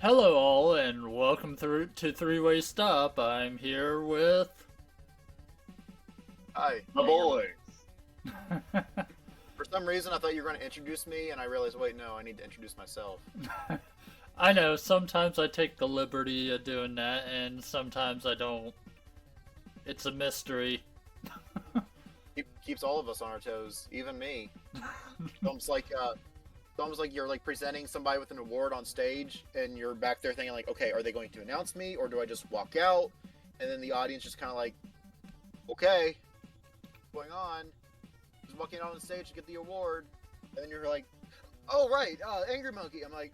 Hello all and welcome through to Three-Way Stop. I'm here with Hi. My boys. For some reason, I thought you were going to introduce me, and I realized, wait, no, I need to introduce myself. I know sometimes I take the liberty of doing that and sometimes I don't. It's a mystery. Keeps all of us on our toes, even me. It's almost like you're like presenting somebody with an award on stage, and you're back there thinking like, okay, are they going to announce me, or do I just walk out? And then the audience just kind of like, okay, what's going on? Just walking out on stage to get the award, and then you're like, oh right, Angry Monkey. I'm like,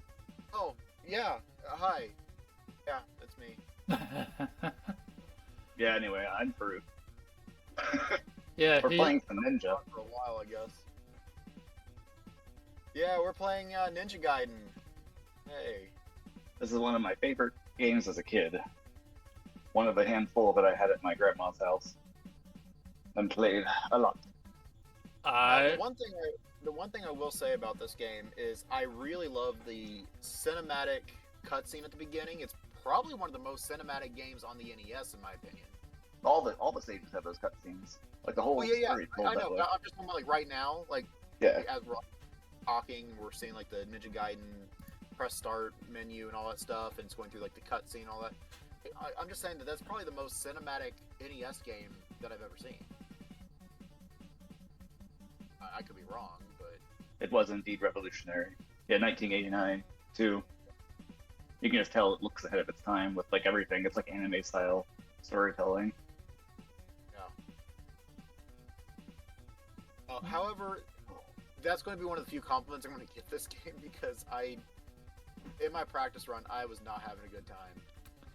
oh yeah, hi, yeah, that's me. Yeah, anyway, I'm Fruit. Yeah, We're playing some Ninja. For a while, I guess. Yeah, we're playing Ninja Gaiden. Hey. This is one of my favorite games as a kid. One of the handful that I had at my grandma's house and played a lot. I The one thing I will say about this game is I really love the cinematic cutscene at the beginning. It's probably one of the most cinematic games on the NES, in my opinion. All the stages have those cutscenes. Like the whole Oh yeah, story told I that know. way. I'm just talking about like right now, like Yeah. as we're talking, we're seeing like the Ninja Gaiden press start menu and all that stuff, and it's going through like the cutscene and all that. I'm just saying that that's probably the most cinematic NES game that I've ever seen. I could be wrong, but It was indeed revolutionary. Yeah, 1989 too. You can just tell it looks ahead of its time with like everything. It's like anime style storytelling. yeah. However, that's going to be one of the few compliments I'm going to give this game because in my practice run, I was not having a good time.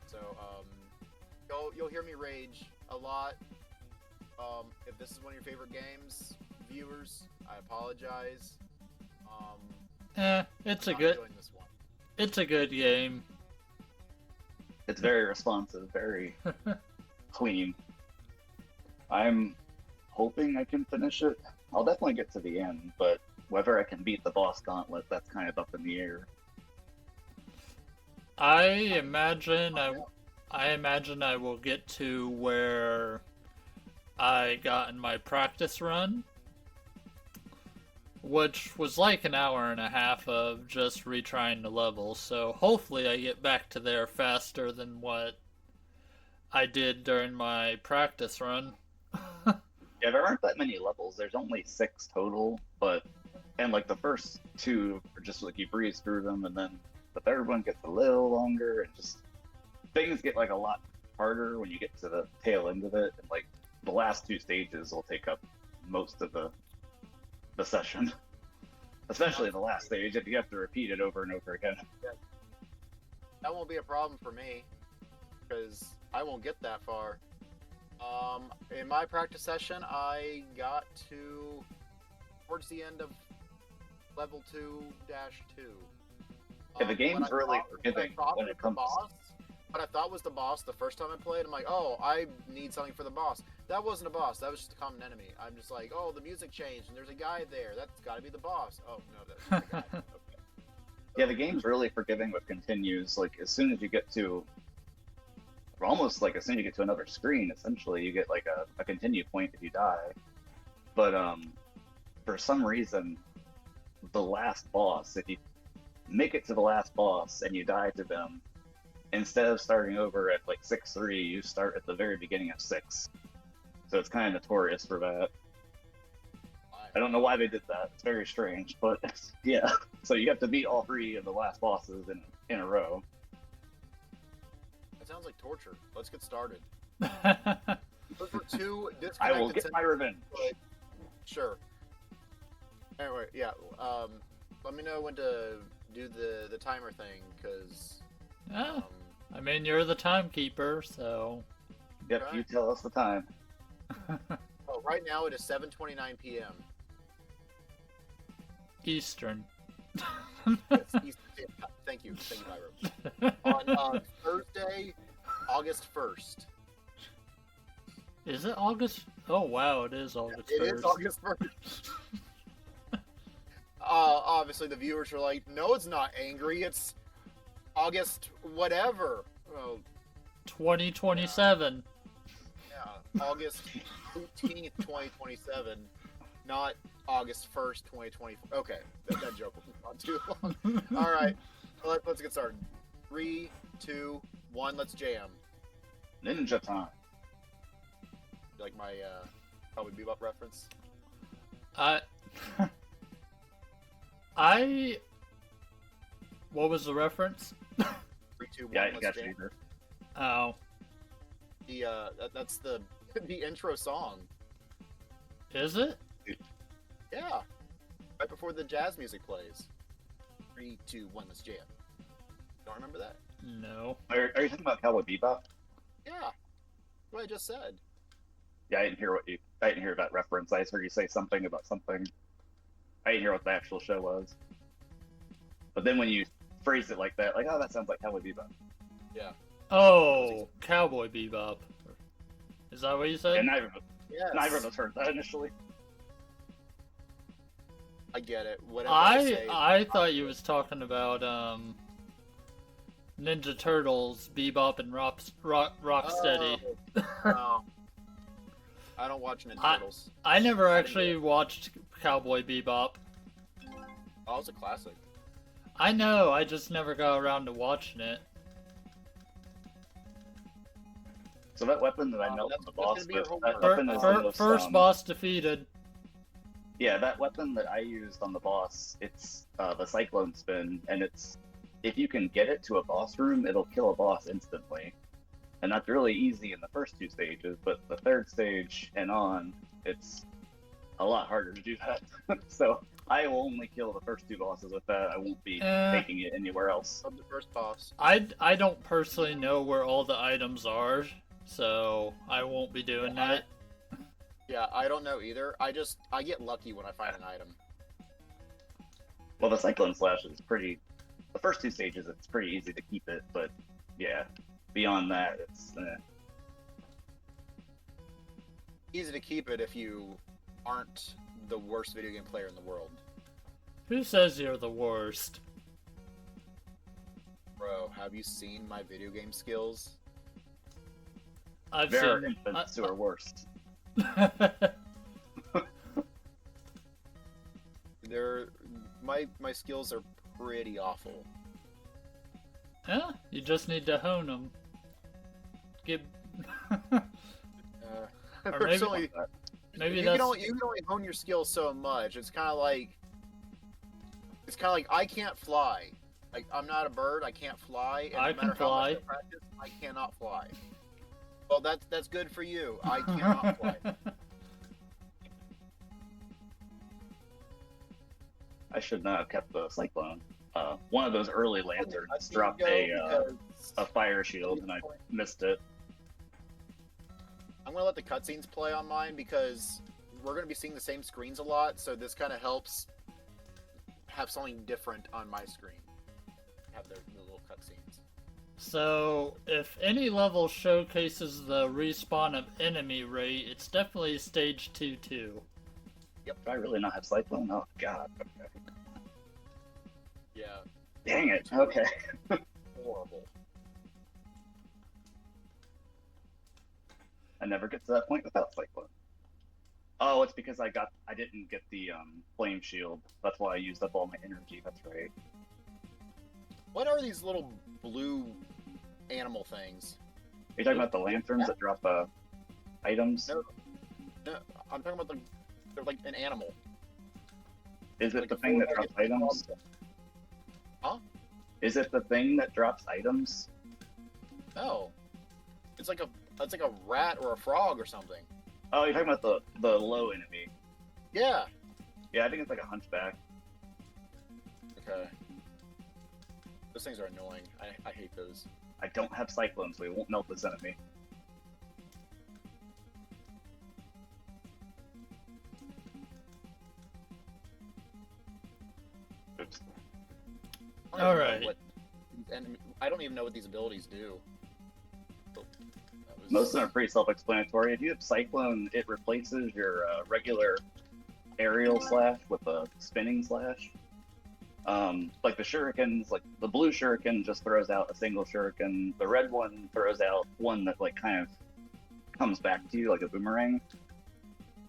So, you'll hear me rage a lot. If this is one of your favorite games, viewers, I apologize. it's I'm a not good enjoying this one. it's a good game. It's very responsive, very clean. I'm hoping I can finish it. I'll definitely get to the end, but whether I can beat the boss gauntlet, that's kind of up in the air. I imagine I will get to where I got in my practice run, which was like an hour and a half of just retrying the level. So hopefully I get back to there faster than what I did during my practice run. Yeah, there aren't that many levels. There's only 6 total, and like the first 2 are just like you breeze through them, and then the third one gets a little longer, and just things get like a lot harder when you get to the tail end of it. And like the last 2 stages will take up most of the session, especially the last stage if you have to repeat it over and over again. That won't be a problem for me because I won't get that far. In my practice session, I got to towards the end of level 2-2. Yeah, the game's really what forgiving I thought when was it comes. what I thought was the boss the first time I played. I'm like, oh, I need something for the boss. That wasn't a boss. That was just a common enemy. I'm just like, oh, the music changed and there's a guy there. That's got to be the boss. Oh no, that's the guy. Okay. Yeah, the game's really forgiving with continues. Like as soon as you get to almost like as soon as you get to another screen, essentially you get like a continue point if you die. But for some reason, the last boss, if you make it to the last boss and you die to them, instead of starting over at like 6-3, you start at the very beginning of 6. So it's kind of notorious for that. I don't know why they did that. It's very strange, but yeah. So you have to beat all 3 of the last bosses in a row. That sounds like torture. Let's get started. I Those were 2 disconnected I will get my revenge. but sure. Anyway, yeah. Let me know when to do the timer thing, because mean, you're the timekeeper, so. Yep, Right. you tell us the time. right now it is 7:29 p.m. Eastern. Yes, thank you, Byron. On Thursday, August 1st. Is it August? Oh wow, it is August 1st. It is August 1st. Obviously the viewers are like, no, it's not angry. It's August whatever. Oh, 2027. yeah, August 18th, 2027, not August 1st, 2024. Okay, that joke was not too long. All right, let's get started. 3, 2, 1, let's jam. Ninja time. You like my Cowboy Bebop reference? I. I. What was the reference? 3, 2, 1, Yeah, I let's got jam. you. Oh, That's the intro song. is it? Yeah, right before the jazz music plays. 3, 2, 1, let's jam. Don't remember that? No. Are you talking about Cowboy Bebop? Yeah, what I just said. Yeah, I didn't hear that reference. I just heard you say something about something. I didn't hear what the actual show was. But then when you phrased it like that, like, oh, that sounds like Cowboy Bebop. Yeah. Oh, Cowboy Bebop. Is that what you said? And Yes. neither of us heard that initially. I get it. Whatever I say. I thought you was talking about Ninja Turtles, Bebop and Rocksteady. Oh, no. I don't watch Ninja Turtles. I never actually watched Cowboy Bebop. Oh, it's a classic. I know, I just never got around to watching it. So that weapon that I melt that's- the that's boss gonna be your with, homework. that weapon is the most, First boss defeated. Yeah, that weapon that I used on the boss, it's the Cyclone Spin, and it's if you can get it to a boss room, it'll kill a boss instantly. And that's really easy in the first 2 stages, but the 3rd stage and on, it's a lot harder to do that. So I will only kill the first 2 bosses with that. I won't be taking it anywhere else. Of the first boss. I don't personally know where all the items are, so I won't be doing that. Yeah, I don't know either. I get lucky when I find an item. Well, the Cyclone Slash is pretty. The first 2 stages, it's pretty easy to keep it, but yeah, beyond that, it's. Easy to keep it if you aren't the worst video game player in the world. Who says you're the worst? Bro, have you seen my video game skills? I've There are seen. infants who are worse. My skills are pretty awful. Yeah, you just need to hone them. Get. Or maybe- Personally, Maybe you that's. can only hone your skills so much. It's kind of like I can't fly. Like I'm not a bird. I can't fly. And I no can matter how much fly. I practice, I cannot fly. Well, that's good for you. I cannot fly. I should not have kept the Cyclone. One of those early lanterns I see dropped you go a because fire shield, and I missed it. I'm gonna let the cutscenes play on mine because we're gonna be seeing the same screens a lot. So this kind of helps have something different on my screen. Have the little cutscenes. So, if any level showcases the respawn of enemy rate, it's definitely stage 2-2. Do I really not have Cyclone? Oh god. Okay. Yeah. Dang it. Okay. Horrible. I never get to that point without Cyclone. Oh, it's because I didn't get the flame shield. That's why I used up all my energy. That's right. What are these little blue animal things? Are you talking about the lanterns that drop items? No, I'm talking about they're like an animal. Is it Like the a thing that four-legged drops items? Huh? Is it the thing that drops items? No. It's like a rat or a frog or something. Oh, you're talking about the low enemy. Yeah. Yeah, I think it's like a hunchback. Okay. Those things are annoying. I hate those. I don't have Cyclone, so we won't melt this enemy. Oops. I don't even know Alright. I don't even know what these abilities do. Oh, that was- Most of them are pretty self-explanatory. If you have Cyclone, it replaces your regular aerial slash with a spinning slash. Like the shurikens, like the blue shuriken just throws out a single shuriken. The red one throws out one that like kind of comes back to you like a boomerang.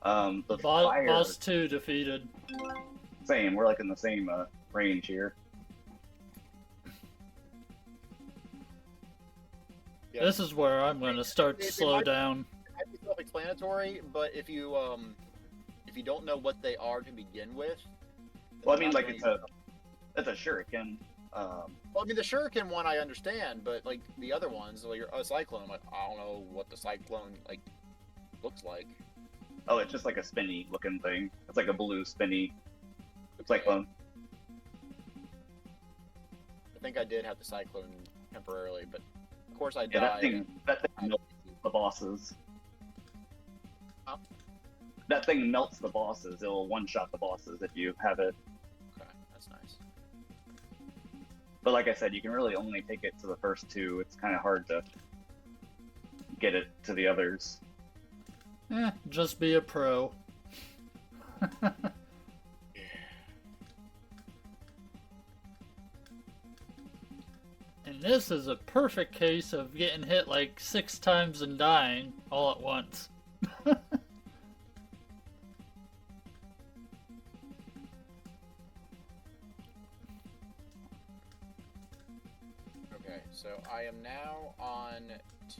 The fire, Boss 2 defeated. same. We're like in the same range here. Yeah. This is where I'm going to start to slow down. It might be self-explanatory, but if you don't know what they are to begin with, Well, I mean, like it's a shuriken. Well, I mean, the shuriken one I understand, but like the other ones, like a cyclone, I'm like, I don't know what the cyclone like looks like. Oh, it's just like a spinny looking thing. It's like a blue spinny cyclone. I think I did have the cyclone temporarily, but of course I Yeah, died. that thing melts the bosses. Huh? That thing melts the bosses. It'll one-shot the bosses if you have it. Okay, that's nice. But like I said, you can really only take it to the first two. It's kind of hard to get it to the others. Just be a pro. And this is a perfect case of getting hit like 6 times and dying all at once. Okay, so I am now on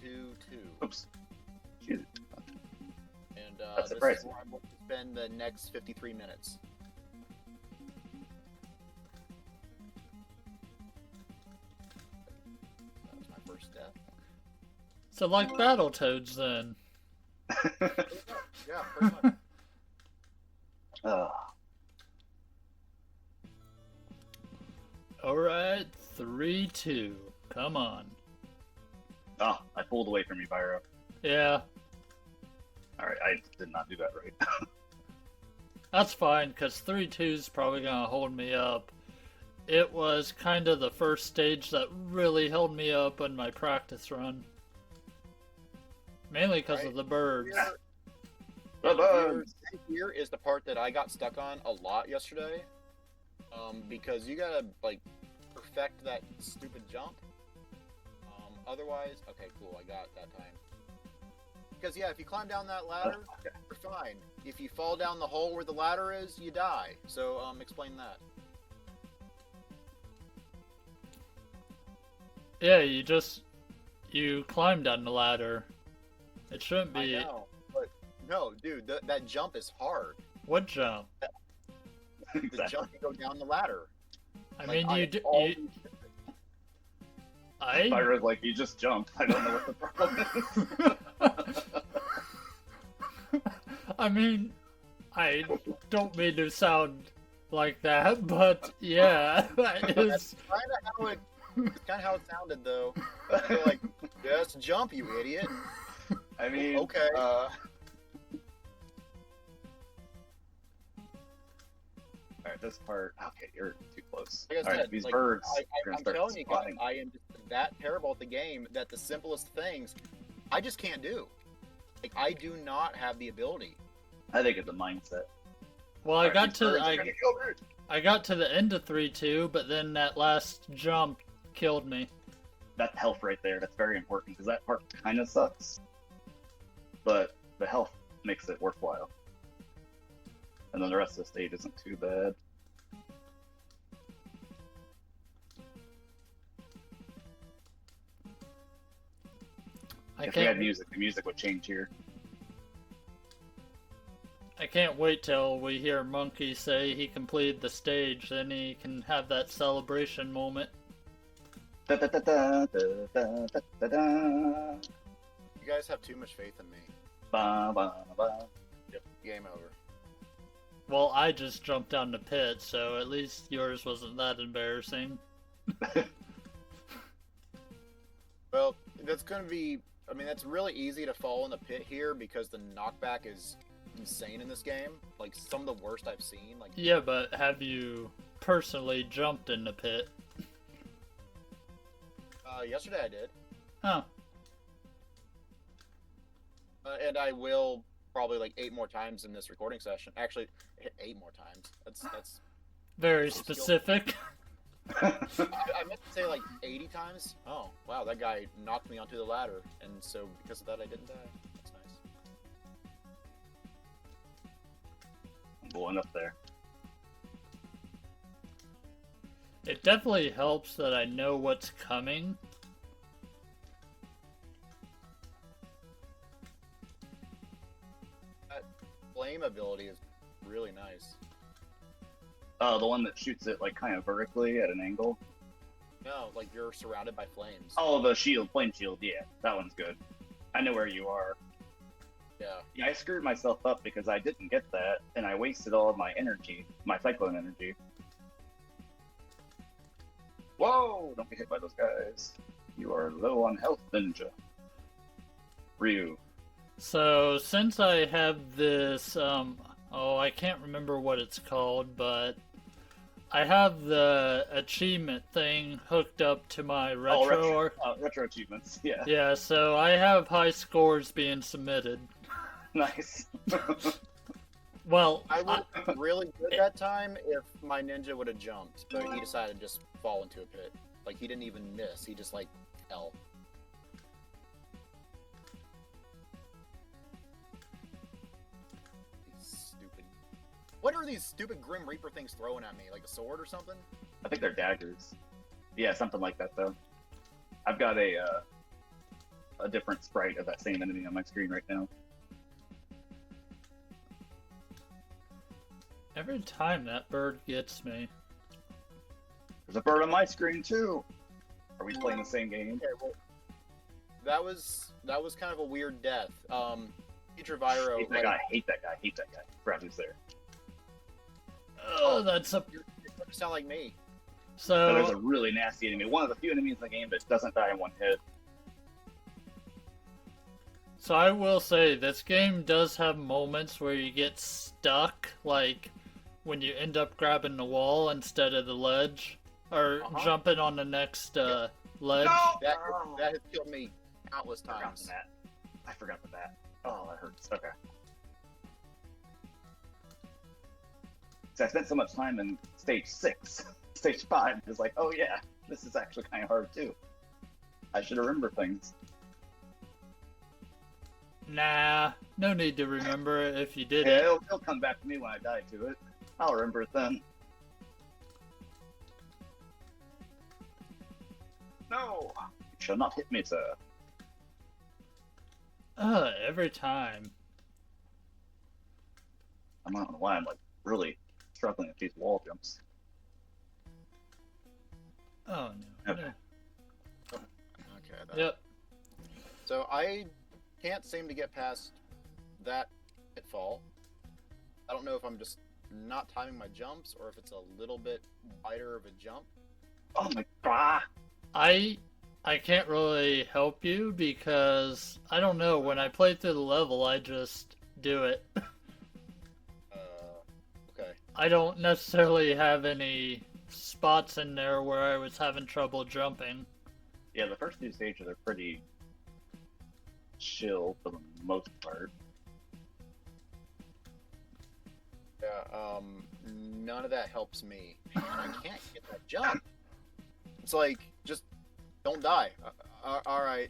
2-2. Oops. Jeez. And That's this is surprising. where I'm going to spend the next 53 minutes. That was my first death. So like Battletoads then. Yeah, pretty much. Ugh. Alright, 3-2. Come on. Oh, I pulled away from you, Pyro. Yeah, Alright, I did not do that right. that's fine, because 3-2 is probably going to hold me up. It was kind of the first stage that really held me up in my practice run. Mainly because of the birds. The bugs! Here is the part that I got stuck on a lot yesterday. Because you gotta, like, perfect that stupid jump. Otherwise, okay, cool, I got it that time. Because, yeah, if you climb down that ladder, you're fine. If you fall down the hole where the ladder is, you die. So, explain that. Yeah, you climb down the ladder. It shouldn't be. I know, but no, dude, that jump is hard. What jump? The Exactly. jump to go down the ladder. I Like, mean, you always- I. Pyro's like, you just jumped. I don't know what the problem is. Oh, I mean, I don't mean to sound like that, but yeah, that is. It's kind of how it sounded, though. They're like, just jump, you idiot. I mean, Okay. Alright, this part. Okay, you're too close. Like I Alright, said, these like, birds are gonna I'm start telling you guys, spawning. I am just that terrible at the game that the simplest things I just can't do. Like, I do not have the ability. I think it's a mindset. Well, I Alright, got these to birds are gonna kill me. I got to the end of 3-2, but then that last jump killed me. That health right there, that's very important because that part kind of sucks, but the health makes it worthwhile. And then the rest of the stage isn't too bad. If we had music, the music would change here. I can't wait till we hear Monkey say he completed the stage, then he can have that celebration moment. Da, da, da, da, da, da, da, da. You guys have too much faith in me. Ba, ba, ba. Yep. Game over. Well, I just jumped down the pit, so at least yours wasn't that embarrassing. Well, that's going to be... I mean, that's really easy to fall in the pit here because the knockback is insane in this game. Like, some of the worst I've seen. Like, Yeah, but have you personally jumped in the pit? yesterday I did. Oh, And I will probably like 8 more times in this recording session. Actually, 8 more times. That's Very specific. I meant to say like 80 times. Oh, wow, that guy knocked me onto the ladder, and so because of that, I didn't die. That's nice. I'm going up there. It definitely helps that I know what's coming. That flame ability is really nice. The one that shoots it like kind of vertically at an angle. No, like you're surrounded by flames. Oh, the shield, flame shield. Yeah, that one's good. I know where you are. Yeah. Yeah, I screwed myself up because I didn't get that, and I wasted all of my energy, my cyclone energy. Whoa! Don't get hit by those guys. You are low on health, Ninja. Ryu. So, since I have this, I can't remember what it's called, but I have the achievement thing hooked up to my retro. Retro achievements, yeah. Yeah, so I have high scores being submitted. Nice. Well, I would have been really good that time if my ninja would have jumped, but he decided to just fall into a pit. Like, he didn't even miss. He just, like, fell. Stupid. What are these stupid Grim Reaper things throwing at me? Like a sword or something? I think they're daggers. Yeah, something like that, though. I've got a different sprite of that same enemy on my screen right now. every time that bird gets me. There's a bird on my screen, too! Are we playing the same game? Okay, well, that was kind of a weird death. Future Viro, Hate that guy, hate that guy, hate that guy. Brad, who's there? Oh, that's a... You're starting to sound like me. No, there's a So, really nasty enemy. One of the few enemies in the game that doesn't die in one hit. so I will say, this game does have moments where you get stuck, like when you end up grabbing the wall instead of the ledge, or jumping on the next ledge. That has killed me countless I forgot times. the bat. I forgot the bat. Oh, that hurts. Okay. So I spent so much time in stage 6. Stage 5 is like, oh yeah, this is actually kind of hard too. I should remember things. Nah, no need to remember it if you did Yeah, it. it'll come back to me when I die to it. I'll remember it then. No! You shall not hit me, sir. Every time. I don't know why I'm like really struggling with these wall jumps. Oh, no. Okay. no. Okay. Yep. So I can't seem to get past that pitfall. I don't know if I'm just not timing my jumps or if it's a little bit wider of a jump. Oh my god! I can't really help you because, I don't know, when I play through the level, I just do it. Okay. I don't necessarily have any spots in there where I was having trouble jumping. Yeah, the first 2 stages are pretty chill for the most part. Yeah, none of that helps me. And I can't get that jump. It's like, just don't die. Alright,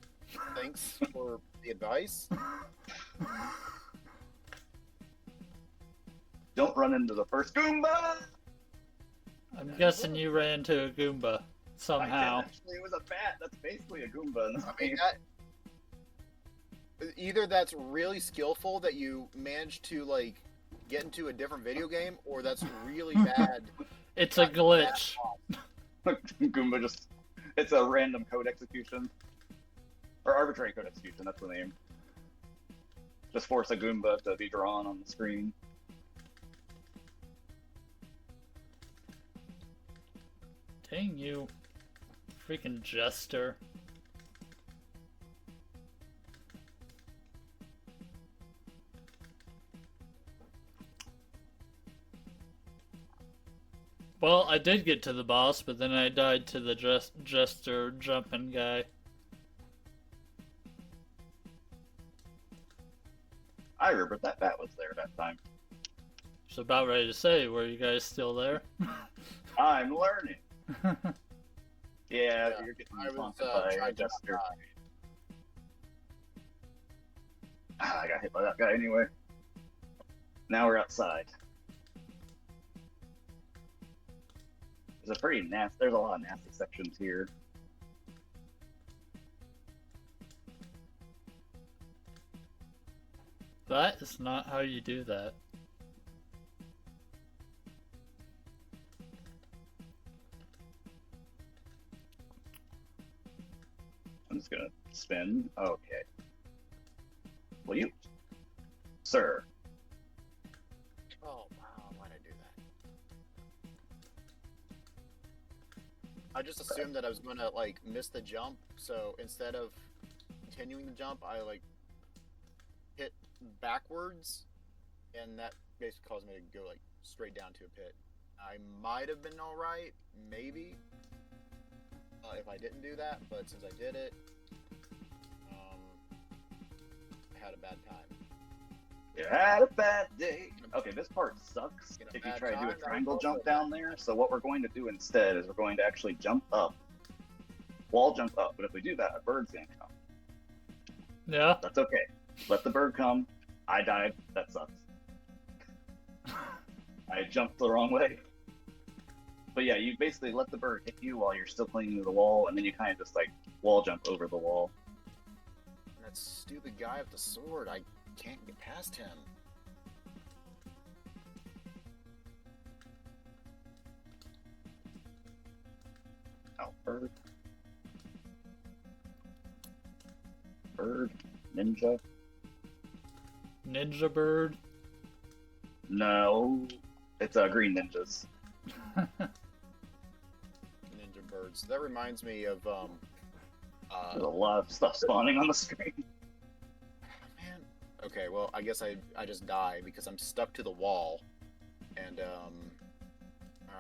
thanks for the advice. Don't run into the first Goomba! I'm guessing you ran into a Goomba I somehow. did, actually, it was a bat. That's basically a Goomba in this I mean, game. either that's really skillful that you managed to, like, get into a different video game, or that's really bad. It's a glitch. Goomba just... It's a random code execution. Or arbitrary code execution, that's the name. Just force a Goomba to be drawn on the screen. Dang you. Freaking jester. Well, I did get to the boss, but then I died to the jester jumping guy. I remember that bat was there that time. So about ready to say, were you guys still there? I'm learning. Yeah, Yeah, you're getting I was taunted by trying a to not jester. die. I got hit by that guy anyway. Now we're outside. There's a pretty nasty. There's a lot of nasty sections here. That is not how you do that. I'm just gonna spin. Okay. Will you, sir? Oh, wow, why'd I do that? I just assumed that I was gonna, like, miss the jump, so instead of continuing the jump, I, like, hit backwards, and that basically caused me to go, like, straight down to a pit. I might have been alright, maybe, if I didn't do that, but since I did it, I had a bad time. You had a bad day. Okay, this part sucks Get a if you bad try to do a time, triangle that'll jump go. down there. So what we're going to do instead is we're going to actually jump up, wall jump up. But if we do that, a bird's gonna come. Yeah. That's okay. Let the bird come. I died. That sucks. I jumped the wrong way. But yeah, you basically let the bird hit you while you're still clinging to the wall, and then you kind of just like wall jump over the wall. And that stupid guy with the sword, I can't get past him. Oh, bird. Bird. Ninja. Ninja bird. No. It's green ninjas. Ninja birds. That reminds me of There's a lot of stuff spawning on the screen. man. Okay, well, I guess I just die because I'm stuck to the wall, and all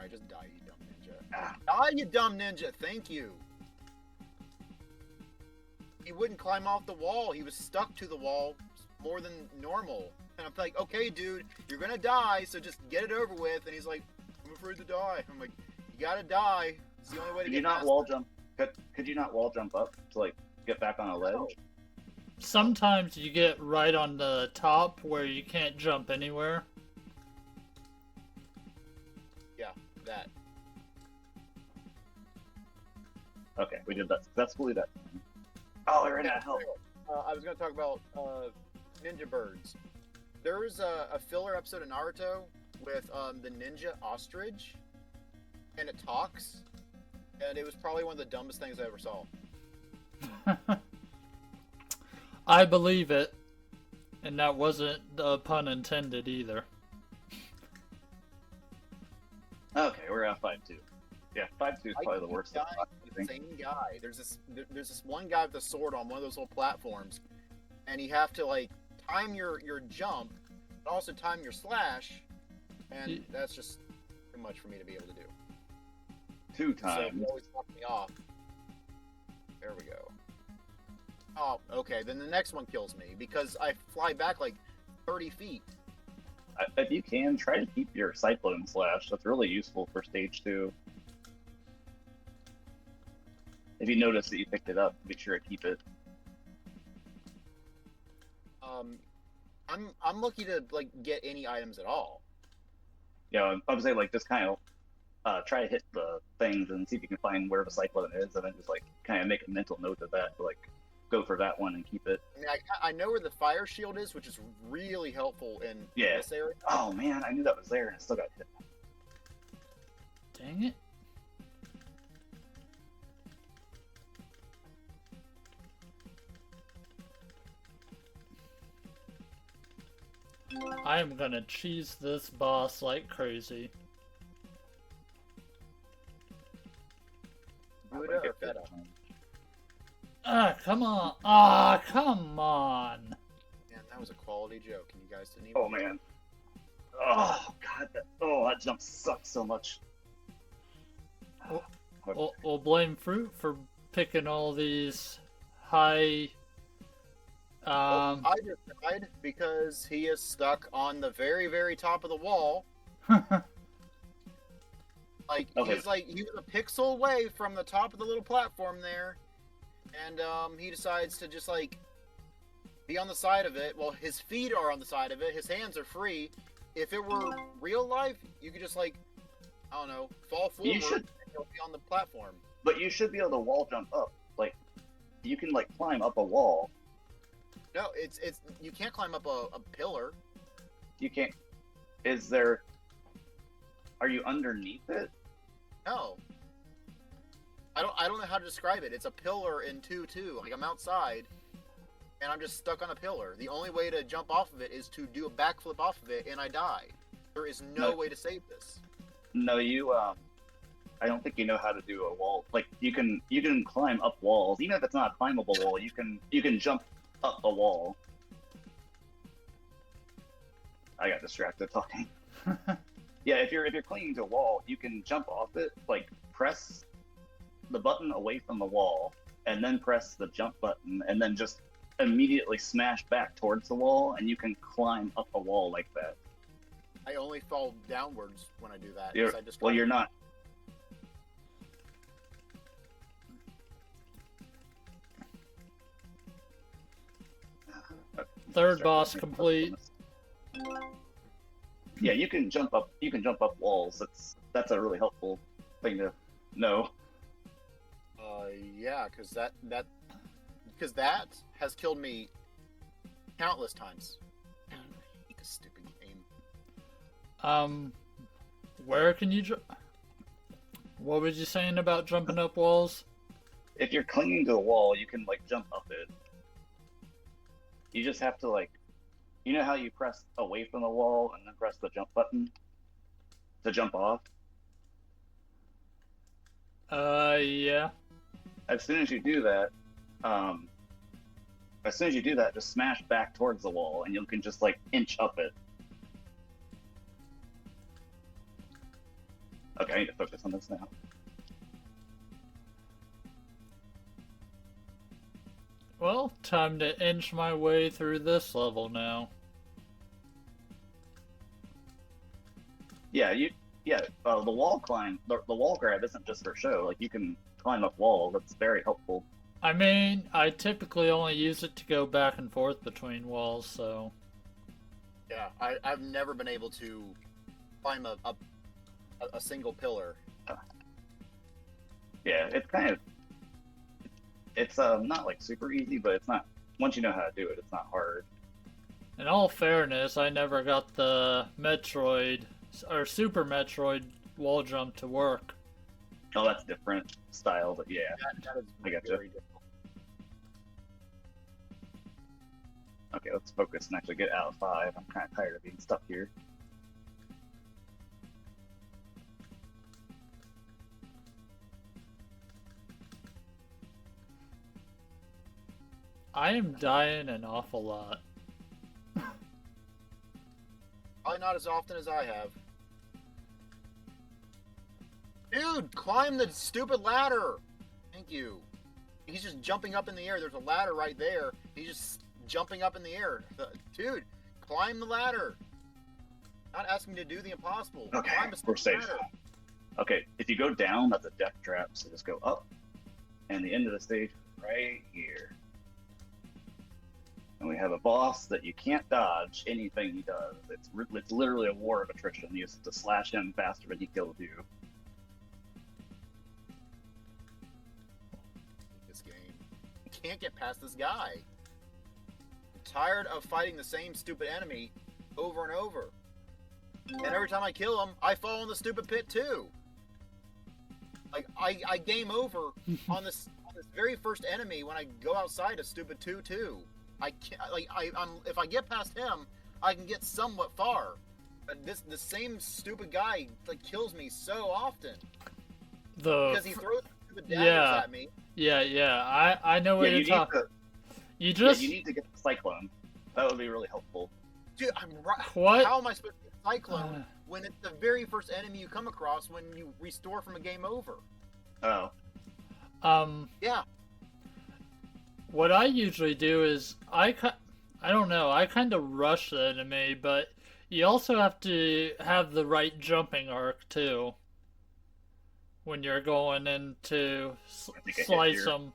right, just die, you dumb ninja. Ah. Die, you dumb ninja. Thank you. He wouldn't climb off the wall. He was stuck to the wall more than normal. And I'm like, okay, dude, you're gonna die, so just get it over with. And he's like, I'm afraid to die. I'm like, you gotta die. It's the only way to Could get you not past wall it. jump? Could you not wall jump up to like get back on a ledge? No. Sometimes you get right on the top where you can't jump anywhere. Yeah, that. Okay, we did that successfully. That. Oh, I ran out of help. I was going to talk about ninja birds. There was a filler episode of Naruto with the ninja ostrich, and it talks, and it was probably one of the dumbest things I ever saw. I believe it. And that wasn't a pun intended either. Okay, we're at 5-2. Yeah, 5-2 is probably the worst. Guy, I think. same guy. There's this one guy with a sword on one of those little platforms, and you have to like time your jump, but also time your slash, and that's just too much for me to be able to do. 2 So times. he always knocked me off. There we go. Oh, okay. Then the next one kills me because I fly back like 30 feet. If you can, try to keep your cyclone slash. That's really useful for stage 2. If you notice that you picked it up, be sure to keep it. I'm lucky to like get any items at all. Yeah, I would say like just kind of try to hit the things and see if you can find where the cyclone is, and then just like kind of make a mental note of that. Like go for that one and keep it. I mean, I know where the fire shield is, which is really helpful in Yeah. this area. Oh man, I knew that was there and I still got hit. Dang it. I am gonna cheese this boss like crazy. Buddha or Feta? Ah, come on. Ah, come on. Man, that was a quality joke, and you guys didn't even. Oh man. Oh god, that jump sucks so much. We'll blame Fruit for picking all these high. I just died because he is stuck on the very, very top of the wall. Like Okay. He was a pixel away from the top of the little platform there, and he decides to just like be on the side of it. Well, his feet are on the side of it. His hands are free. If it were real life, you could just like, I don't know, fall forward and he'll be on the platform. But you should be able to wall jump up. Like, you can like climb up a wall. No, it's you can't climb up a pillar. You can't. Is there? Are you underneath it? No. I don't know how to describe it. It's a pillar in 2-2. Like I'm outside, and I'm just stuck on a pillar. The only way to jump off of it is to do a backflip off of it, and I die. There is no way to save this. No, you. I don't think you know how to do a wall. Like you can climb up walls, even if it's not a climbable wall. You can jump up a wall. I got distracted talking. Yeah, if you're clinging to a wall, you can jump off it. Like press the button away from the wall, and then press the jump button, and then just immediately smash back towards the wall, and you can climb up a wall like that. I only fall downwards when I do that. Well, you're not. Third boss complete. Yeah, you can jump up. You can jump up walls. That's a really helpful thing to know. Yeah, because that has killed me countless times. Stupid game. Where can you jump? What was you saying about jumping up walls? If you're clinging to a wall, you can like jump up it. You just have to like, you know how you press away from the wall and then press the jump button to jump off? Yeah. As soon as you do that, just smash back towards the wall and you can just like inch up it. Okay, I need to focus on this now. Well, time to inch my way through this level now. Yeah, the wall climb, the wall grab isn't just for show. Like you can climb up walls. That's very helpful. I mean, I typically only use it to go back and forth between walls, so. Yeah, I've never been able to climb a single pillar. Yeah, it's not like super easy, but it's not. Once you know how to do it, it's not hard. In all fairness, I never got the Metroid or Super Metroid wall jump to work. Oh, that's different style, but yeah, that is I gotcha. very difficult. Okay, let's focus and actually get out of 5. I'm kind of tired of being stuck here. I am dying an awful lot. Probably not as often as I have. Dude, climb the stupid ladder! Thank you. He's just jumping up in the air. There's a ladder right there. He's just jumping up in the air. Dude, climb the ladder. Not asking me to do the impossible. Okay, climb a we're stupid safe. ladder. Okay, if you go down, that's a death trap, so just go up. And the end of the stage is right here. And we have a boss that you can't dodge anything he does. It's literally a war of attrition. You have to slash him faster than he kills you. This game. You can't get past this guy. I'm tired of fighting the same stupid enemy over and over. And every time I kill him, I fall in the stupid pit too. Like I game over on this very first enemy when I go outside of stupid 2-2. I can't, like I'm if I get past him, I can get somewhat far. But the same stupid guy like kills me so often because he throws stupid daggers at me. Yeah. I know what you're talking. You need to get the cyclone. That would be really helpful. Dude, I'm right. What? How am I supposed to get cyclone when it's the very first enemy you come across when you restore from a game over? Oh. Yeah. What I usually do is I don't know, I kind of rush the enemy, but you also have to have the right jumping arc too. when you're going in to I think I hit slice here. them.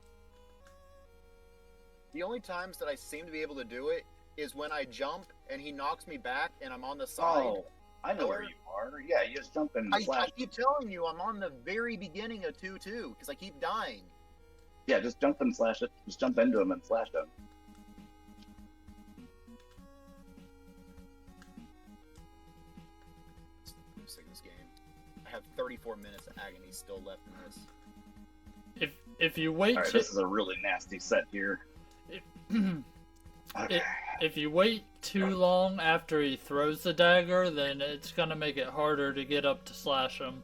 The only times that I seem to be able to do it is when I jump and he knocks me back and I'm on the side. Oh, I know where you are. Yeah, you just jump in and I slash. keep telling you I'm on the very beginning of 2-2 because I keep dying. Yeah, just jump and slash it. Just jump into him and slash him. I'm sick of this game. I have 34 minutes of agony still left in this. If you wait Alright, this is a really nasty set here. Okay. if you wait too long after he throws the dagger, then it's gonna make it harder to get up to slash him.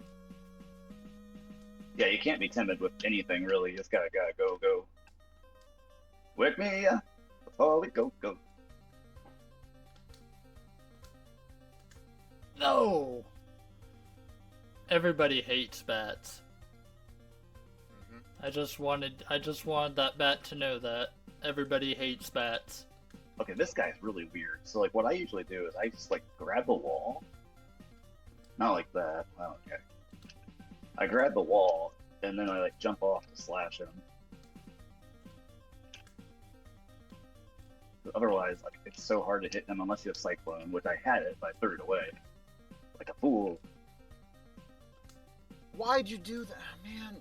Yeah, you can't be timid with anything, really. You just gotta go. Wake me up before we go. No! Everybody hates bats. I just wanted that bat to know that. Everybody hates bats. Okay, this guy's really weird. So, like, what I usually do is I just, like, grab the wall. Not like that. Oh, okay. I grab the wall, and then I, like, jump off to slash him. Otherwise, like, it's so hard to hit him unless you have Cyclone, which I had it, but I threw it away. Like a fool. Why'd you do that, man?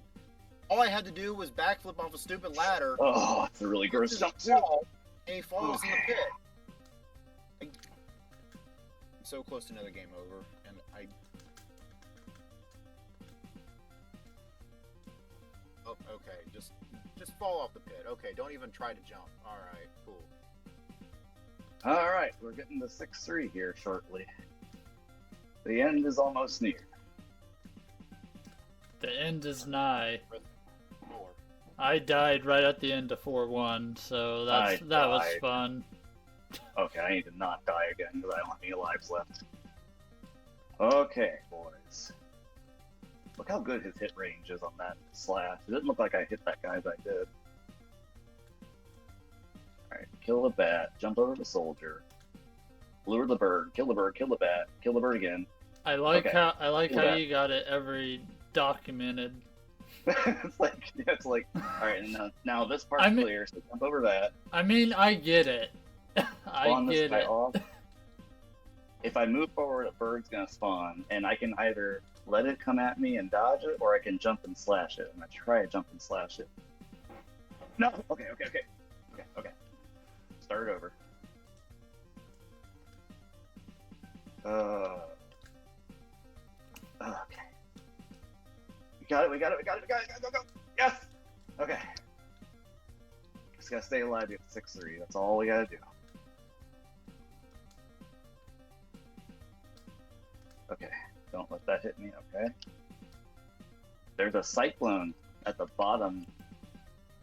All I had to do was backflip off a stupid ladder. Oh, it's a really gross jump, too. And he falls in the Okay. pit. I'm so close to another game over, and Oh, okay. Just fall off the pit. Okay, don't even try to jump. All right, cool. Alright, we're getting to 6-3 here shortly. The end is almost near. The end is nigh. 4. I died right at the end of 4-1, so that was died. fun. Okay, I need to not die again because I don't have any lives left. Okay, boys. Look how good his hit range is on that slash. It didn't look like I hit that guy, but I did. Alright, kill the bat, jump over the soldier, lure the bird, kill the bat, kill the bird again. I like Okay. how you got it every documented. it's like, alright, now this part's I mean- clear, so jump over that. I mean, I get it. I Spawn this get guy it. off. If I move forward, a bird's gonna spawn, and I can either let it come at me and dodge it, or I can jump and slash it. I'm gonna try to jump and slash it. No! Okay. Start over. Okay. We got it, go! Yes! Okay. Just gotta stay alive at 6-3. That's all we gotta do. Okay, don't let that hit me, okay? There's a cyclone at the bottom,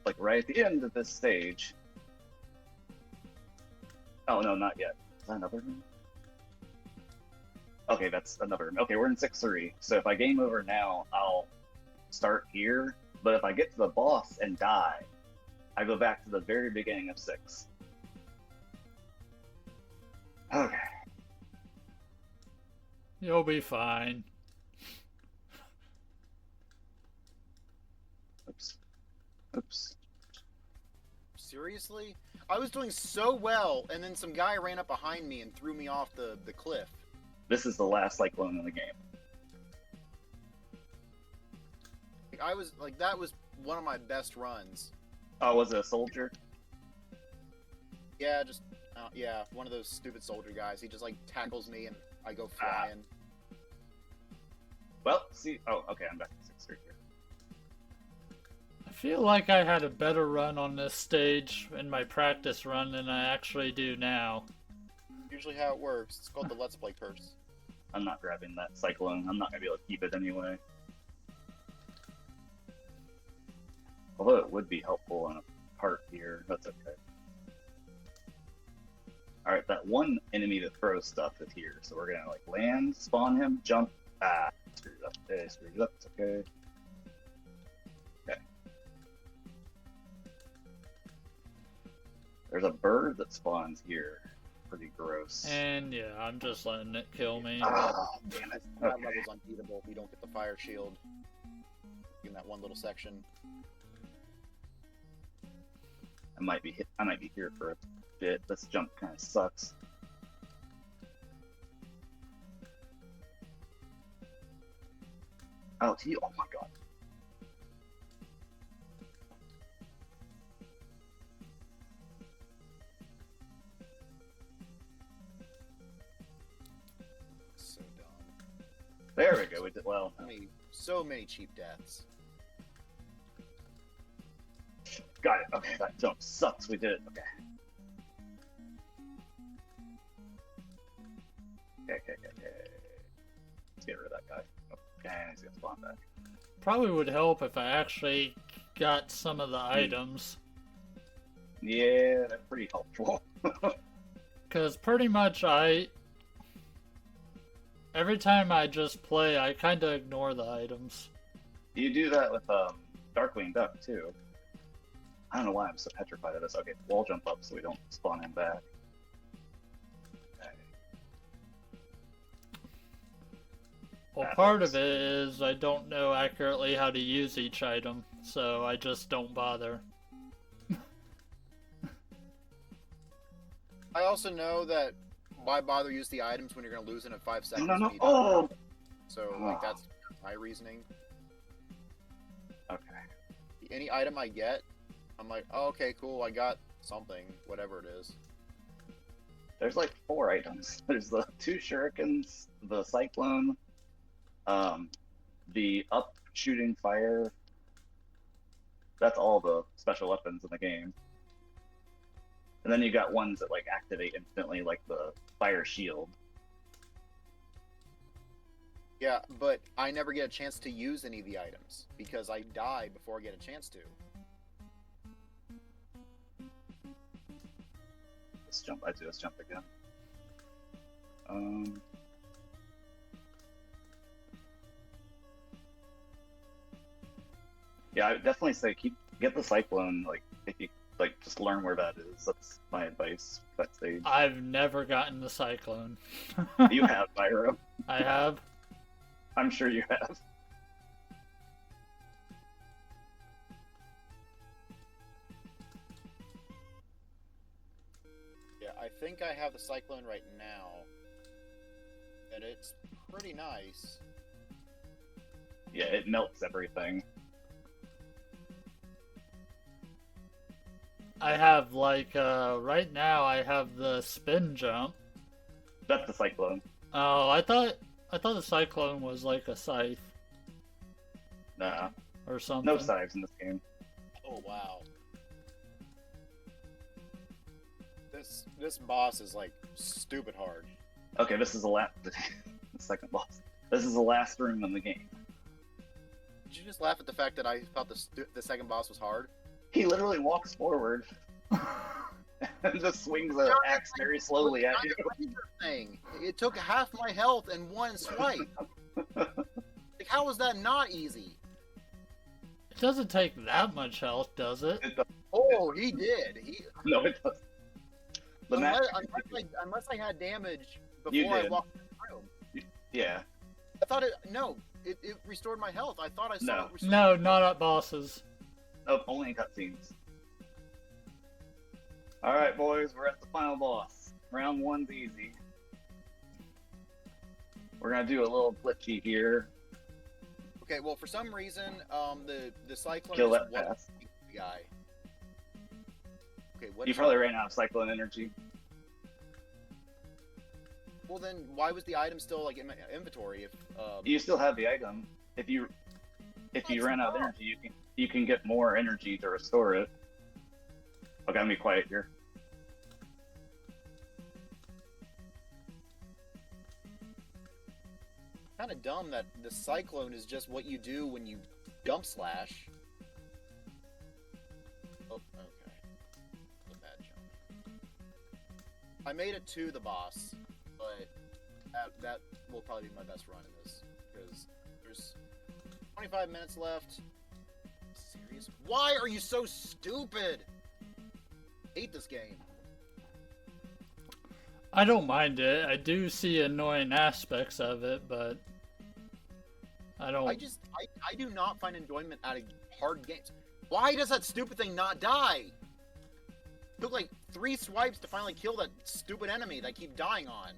like right at the end of this stage. Oh, no, not yet. Is that another room? Okay, that's another room. Okay, we're in 6-3. So if I game over now, I'll start here. But if I get to the boss and die, I go back to the very beginning of 6. Okay. You'll be fine. Oops. Seriously? I was doing so well, and then some guy ran up behind me and threw me off the cliff. This is the last cyclone in the game. That was one of my best runs. Oh, was it a soldier? Yeah, one of those stupid soldier guys. He just like tackles me and I go flying. Well, see. Oh, okay, I'm back to 6-3 here. I feel like I had a better run on this stage in my practice run than I actually do now. Usually how it works. It's called the Let's Play curse. I'm not grabbing that cyclone. I'm not gonna be able to keep it anyway. Although it would be helpful in a part here. That's okay. Alright, that one enemy that throws stuff is here. So we're gonna like land, spawn him, jump. Ah, screwed up. Okay, screwed up. It's okay. Okay. There's a bird that spawns here. Pretty gross. And yeah, I'm just letting it kill me. Ah, damn it. That Okay. level's unbeatable if you don't get the fire shield. in that one little section. I might be here for a bit. This jump kind of sucks. Oh, oh my god. So dumb. There we go. We did well. So many cheap deaths. Got it. Okay, that jump sucks. We did it. Okay. Okay. Let's get rid of that guy. Okay, he's gonna spawn back. Probably would help if I actually got some of the items. Yeah, that's pretty helpful. Because pretty much every time I just play, I kind of ignore the items. You do that with Darkwing Duck too. I don't know why I'm so petrified of this. Okay, wall jump up so we don't spawn him back. Okay. Well, part of it is I don't know accurately how to use each item, so I just don't bother. I also know that why bother use the items when you're going to lose it in 5 seconds? No. when you die. Oh! So, like, that's my reasoning. Okay. Any item I get, I'm like, oh, okay, cool, I got something, whatever it is. There's like 4 items. There's the 2 shurikens, the cyclone, the up shooting fire. That's all the special weapons in the game. And then you got ones that like activate instantly, like the fire shield. Yeah, but I never get a chance to use any of the items because I die before I get a chance to. Let's jump. Let's jump again. Yeah, I would definitely say get the cyclone. Like if you like, just learn where that is. That's my advice. That stage. I've never gotten the cyclone. You have, Pyro. I have. I'm sure you have. Yeah, I think I have the cyclone right now. And it's pretty nice. Yeah, it melts everything. I have like right now I have the spin jump. That's the cyclone. Oh, I thought the cyclone was like a scythe Nah, or something. no scythes in this game. Oh wow. This boss is like stupid hard. Okay, this is the second boss. This is the last room in the game. Did you just laugh at the fact that I thought the second boss was hard? He literally walks forward and just swings an axe very slowly at you. Thing. It took half my health in one swipe. Like, how is that not easy? It doesn't take that much health, does it? Oh, he did. No, it doesn't. The Unless I had damage You before I did. walked in the room. Yeah. I thought it restored my health. I thought I saw No. it restore. No, not at bosses. Oh, only in cutscenes. Alright, boys, we're at the final boss. Round 1's easy. We're gonna do a little glitchy here. Okay, well, for some reason, the cyclone Kill is that what pass. the guy. Okay, what? You probably ran out of cyclone energy. Well, then why was the item still like in my inventory? If You still have the item. If you That's run out of wrong. energy, you can get more energy to restore it. Okay, I'm gonna be quiet here. kind of dumb that the cyclone is just what you do when you jump slash. Oh, okay. A bad jump. I made it to the boss, but that will probably be my best run in this because there's 25 minutes left. Serious? Why are you so stupid? Hate this game. I don't mind it. I do see annoying aspects of it, but I don't. I do not find enjoyment out of hard games. Why does that stupid thing not die? Took like 3 swipes to finally kill that stupid enemy that I keep dying on.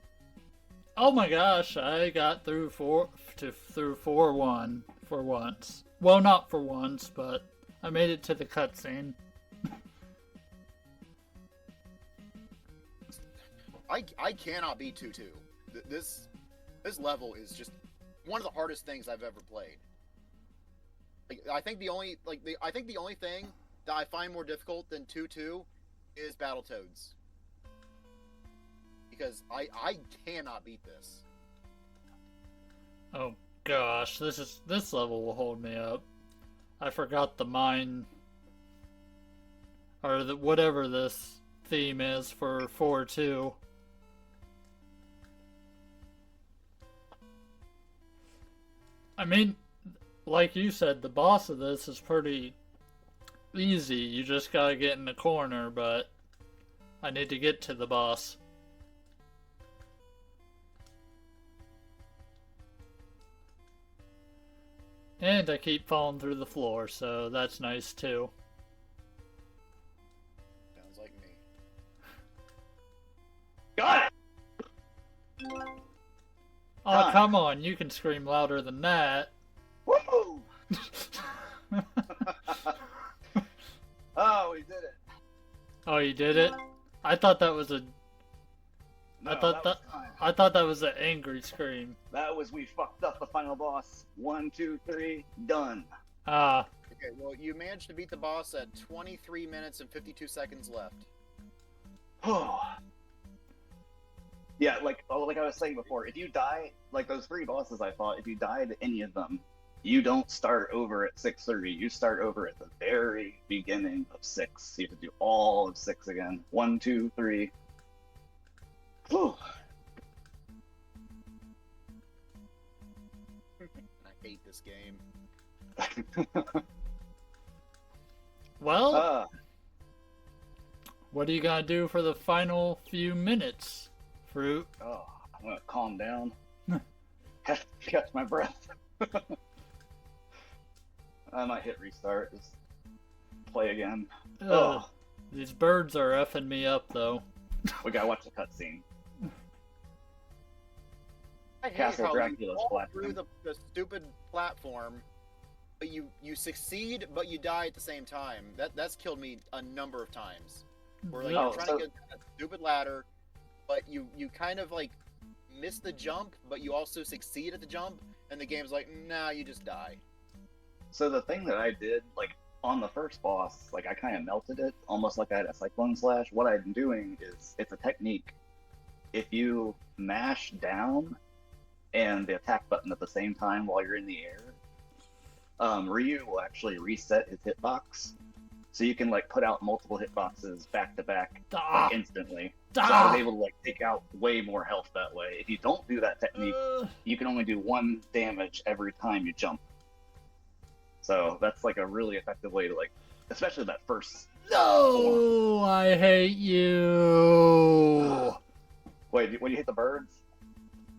Oh my gosh, I got through 4-1 for once. Well, not for once, but I made it to the cutscene. I cannot beat 2-2. This level is just one of the hardest things I've ever played. Like, I think the only thing that I find more difficult than 2-2 is Battletoads. Because I cannot beat this. Oh gosh, this level will hold me up. I forgot the mine or whatever this theme is for 4-2. I mean, like you said, the boss of this is pretty easy. You just gotta get in the corner, but I need to get to the boss. And I keep falling through the floor, so that's nice too. Sounds like me. Got it! Oh, Done. come on, you can scream louder than that. Woo! Oh, we did it. Oh, you did it? I thought that was a No, I thought was fine. I thought that was an angry scream. That was we fucked up the final boss. 1, 2, 3, done. Ah, Okay, well, you managed to beat the boss at 23 minutes and 52 seconds left. Oh. Yeah, like I was saying before, if you die, like those 3 bosses I fought, if you die to any of them, you don't start over at 6:30. You start over at the very beginning of 6. You have to do all of 6 again. 1, 2, 3. Whew. I hate this game. well, what are you gonna do for the final few minutes, Fruit? Oh, I'm gonna calm down. Have to catch my breath. I might hit restart. Just play again. Oh, These birds are effing me up, though. we gotta watch the cutscene. I hate Castle how Dracula's you fall platform. through the stupid platform, but you succeed, but you die at the same time. That's killed me a number of times. Where like Oh, you're trying to get that stupid ladder, but you kind of like miss the jump, but you also succeed at the jump, and the game's like, nah, you just die. So the thing that I did, like on the first boss, like I kind of melted it, almost like I had a cyclone slash. What I'm doing is, it's a technique. If you mash down and the attack button at the same time while you're in the air, Ryu will actually reset his hitbox. So you can like put out multiple hitboxes back to back like, instantly. So I was able to like take out way more health that way. If you don't do that technique, you can only do 1 damage every time you jump. So that's like a really effective way to like, especially that first. No, I hate you. Wait, when you hit the birds?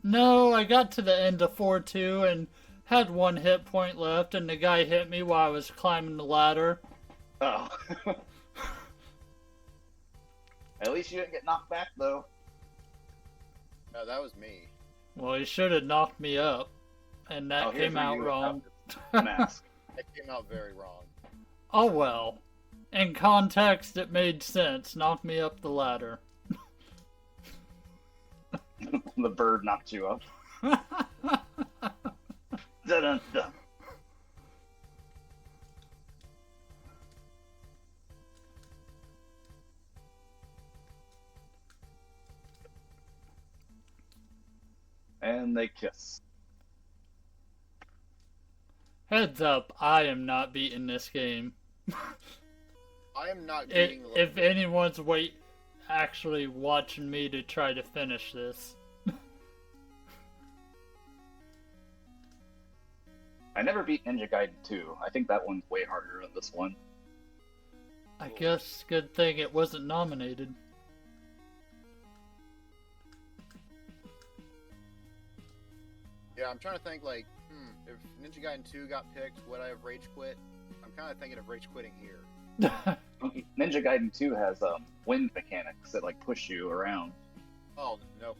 No, I got to the end of 4-2 and had 1 hit point left, and the guy hit me while I was climbing the ladder. Oh. At least you didn't get knocked back though. No, that was me. Well, he should have knocked me up, and that Here's came out Ryu wrong. without his mask. That came out very wrong. Oh well. In context, it made sense. Knock me up the ladder. The bird knocked you up. Dun-dun-dun. And they kiss. Heads up, I am not beating this game. I am not beating the If anyone's actually watching me to try to finish this. I never beat Ninja Gaiden 2. I think that one's way harder than this one. I guess good thing it wasn't nominated. Yeah, I'm trying to think, like, If Ninja Gaiden 2 got picked, would I have rage quit? I'm kind of thinking of rage quitting here. Ninja Gaiden 2 has wind mechanics that like push you around. Oh no,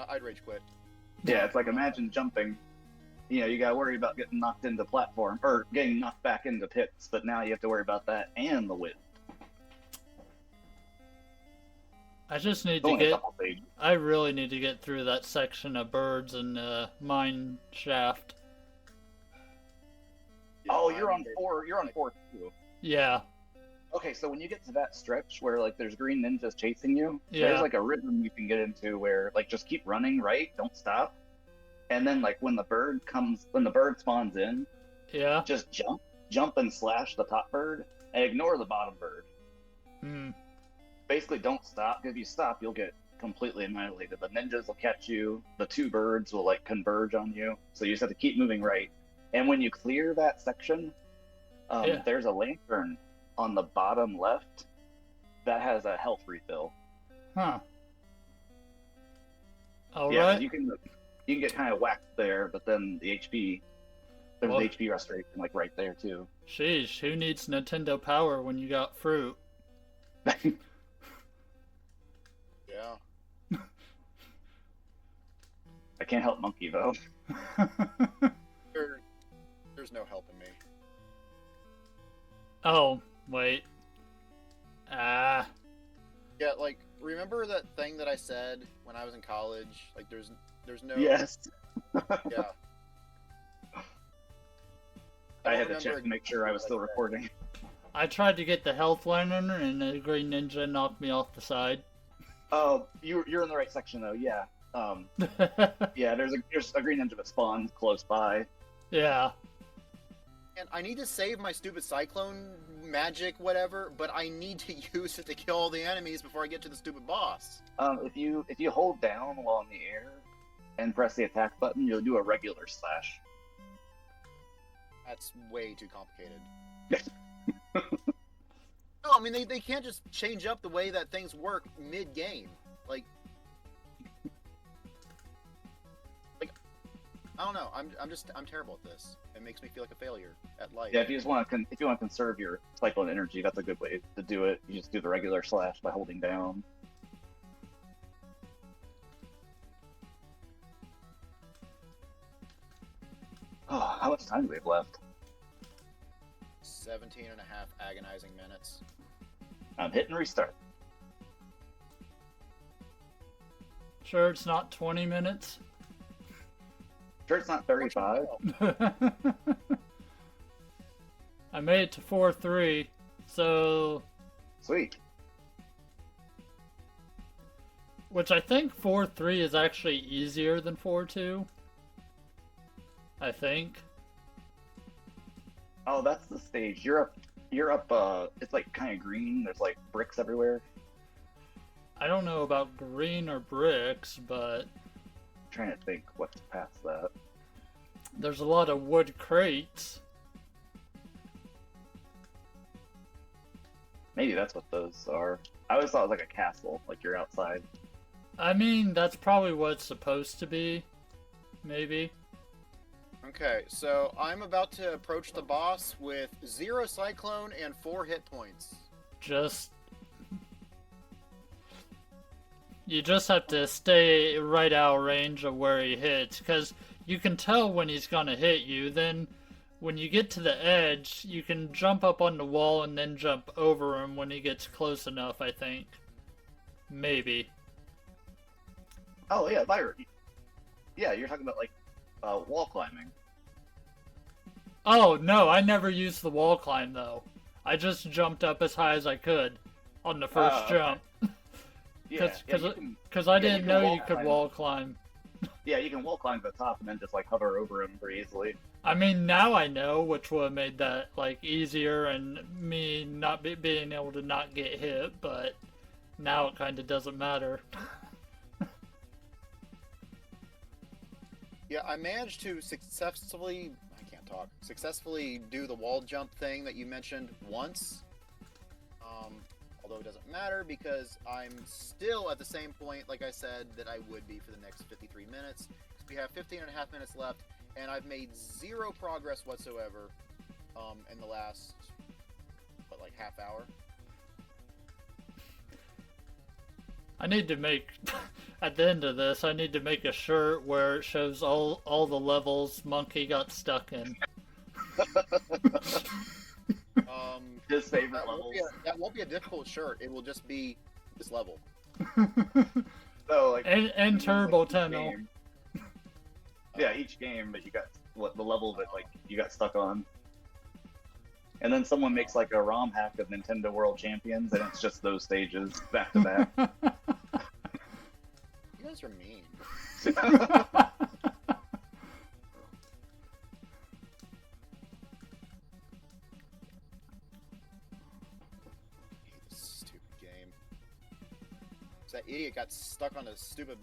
I'd rage quit. Yeah, it's like imagine jumping. You know, you gotta worry about getting knocked into platform or getting knocked back into pits, but now you have to worry about that and the wind. I just need It's to only a get. couple pages. I really need to get through that section of birds and mine shaft. Oh, you're on 4. You're on 4 too. Yeah. Okay, so when you get to that stretch where like there's green ninjas chasing you, Yeah. there's like a rhythm you can get into where like just keep running, right? Don't stop. And then like when the bird spawns in, Yeah. just jump and slash the top bird and ignore the bottom bird. Hmm. Basically don't stop. If you stop, you'll get completely annihilated. The ninjas will catch you, the 2 birds will like converge on you. So you just have to keep moving right. And when you clear that section, there's a lantern on the bottom left that has a health refill. Huh. All Yeah, right. you can get kind of whacked there, but then the HP, there's Well- HP restoration like right there too. Sheesh, who needs Nintendo Power when you got fruit? Yeah. I can't help Monkey though. There's no helping me. Oh, wait. Ah. Yeah, like remember that thing that I said when I was in college? Like there's no. Yes. Yeah. I don't had to check remember to make sure I was still like that. recording. I tried to get the health lantern and the green ninja knocked me off the side. Oh, you're in the right section though. Yeah. Yeah. There's a green ninja that spawns close by. Yeah. And I need to save my stupid cyclone magic, whatever, but I need to use it to kill all the enemies before I get to the stupid boss. If you hold down while in the air and press the attack button, you'll do a regular slash. That's way too complicated. No, I mean they can't just change up the way that things work mid-game. Like I don't know. I'm terrible at this. It makes me feel like a failure at life. Yeah, if you want to conserve your cyclone energy, that's a good way to do it. You just do the regular slash by holding down. Oh, how much time do we have left? 17 and a half agonizing minutes. I'm hitting restart. Sure, it's not 20 minutes. Sure, it's not 35. I made it to 4-3, so... Sweet. Which I think 4-3 is actually easier than 4-2. I think. Oh, that's the stage. You're up, it's like kind of green. There's like bricks everywhere. I don't know about green or bricks, but I'm trying to think what's past that. there's a lot of wood crates. Maybe that's what those are. I always thought it was like a castle, like you're outside. I mean, that's probably what it's supposed to be. Maybe. Okay, so I'm about to approach the boss with 0 cyclone and 4 hit points. You just have to stay right out of range of where he hits, because you can tell when he's gonna hit you. Then, when you get to the edge, you can jump up on the wall and then jump over him when he gets close enough, I think. Maybe. Oh yeah, Byron. Yeah, you're talking about like wall climbing. Oh, no, I never used the wall climb, though. I just jumped up as high as I could on the first Okay. jump. Yeah, Because I didn't know you could climb. wall climb. Yeah, you can wall climb to the top and then just like hover over him pretty easily. I mean, now I know, which would have made that like easier and me not being able to not get hit, but now it kind of doesn't matter. Yeah, I managed to successfully do the wall jump thing that you mentioned once. Although it doesn't matter because I'm still at the same point, like I said, that I would be for the next 53 minutes. We have 15 and a half minutes left, and I've made zero progress whatsoever in the last, what, like half hour? I need to make, at the end of this, I need to make a shirt where it shows all the levels Monkey got stuck in. His favorite levels. That won't be a difficult shirt. It will just be this level. So, like, and Turbo like, Tunnel. game. Yeah, each game that you got, what the level that like you got stuck on. And then someone makes like a ROM hack of Nintendo World Champions, and it's just those stages back to back. You guys are mean. Stupid game. So that idiot got stuck on a stupid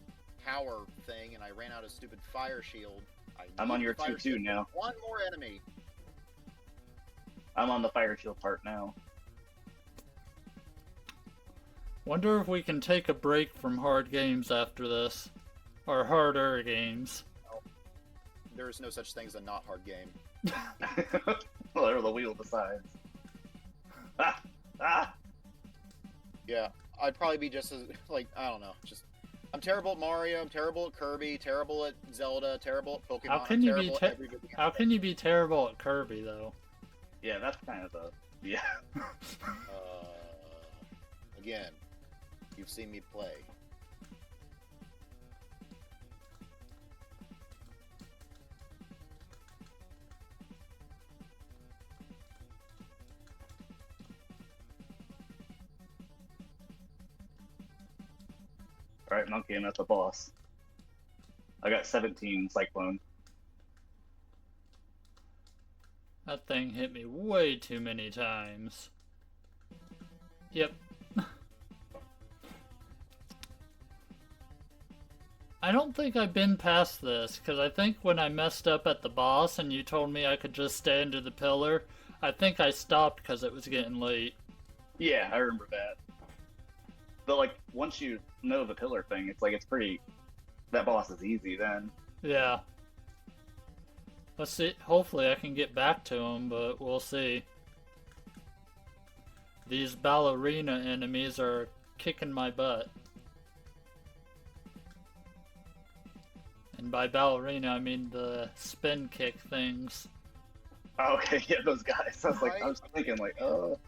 power thing, and I ran out of stupid fire shield. I'm on your 2-2 now. One more enemy. I'm on the fire shield part now. Wonder if we can take a break from hard games after this. Or harder games. No. There is no such thing as a not hard game. Whatever the wheel decides. Ah! Ah! Yeah, I'd probably be just as, like, I don't know, just... I'm terrible at Mario, I'm terrible at Kirby, terrible at Zelda, terrible at Pokemon, How can you be How can you be terrible at Kirby though? Yeah, that's kind of the... Yeah. Again, you've seen me play. Alright, Monkey, I'm at the boss. I got 17 Cyclone. That thing hit me way too many times. Yep. I don't think I've been past this, because I think when I messed up at the boss and you told me I could just stay under the pillar, I think I stopped because it was getting late. Yeah, I remember that. But, like, once you know the pillar thing, it's like, it's pretty... That boss is easy then. Yeah. Let's see. Hopefully I can get back to him, but we'll see. These ballerina enemies are kicking my butt. And by ballerina, I mean the spin kick things. Oh, okay, yeah, those guys. I was thinking, like, oh...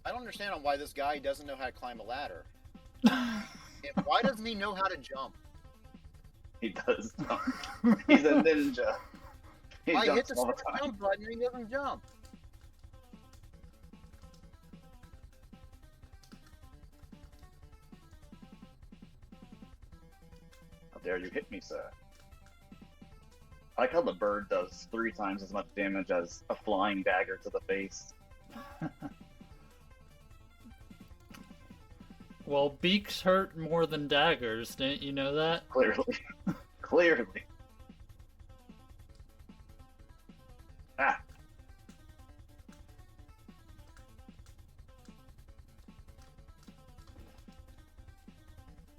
I don't understand on why this guy doesn't know how to climb a ladder. And why doesn't he know how to jump? He does jump. He's a ninja. He I hit jumps the all the time. jump button and he doesn't jump. How dare you hit me, sir? I like how the bird does 3 times as much damage as a flying dagger to the face. Well, beaks hurt more than daggers, didn't you know that? Clearly. Clearly. Ah!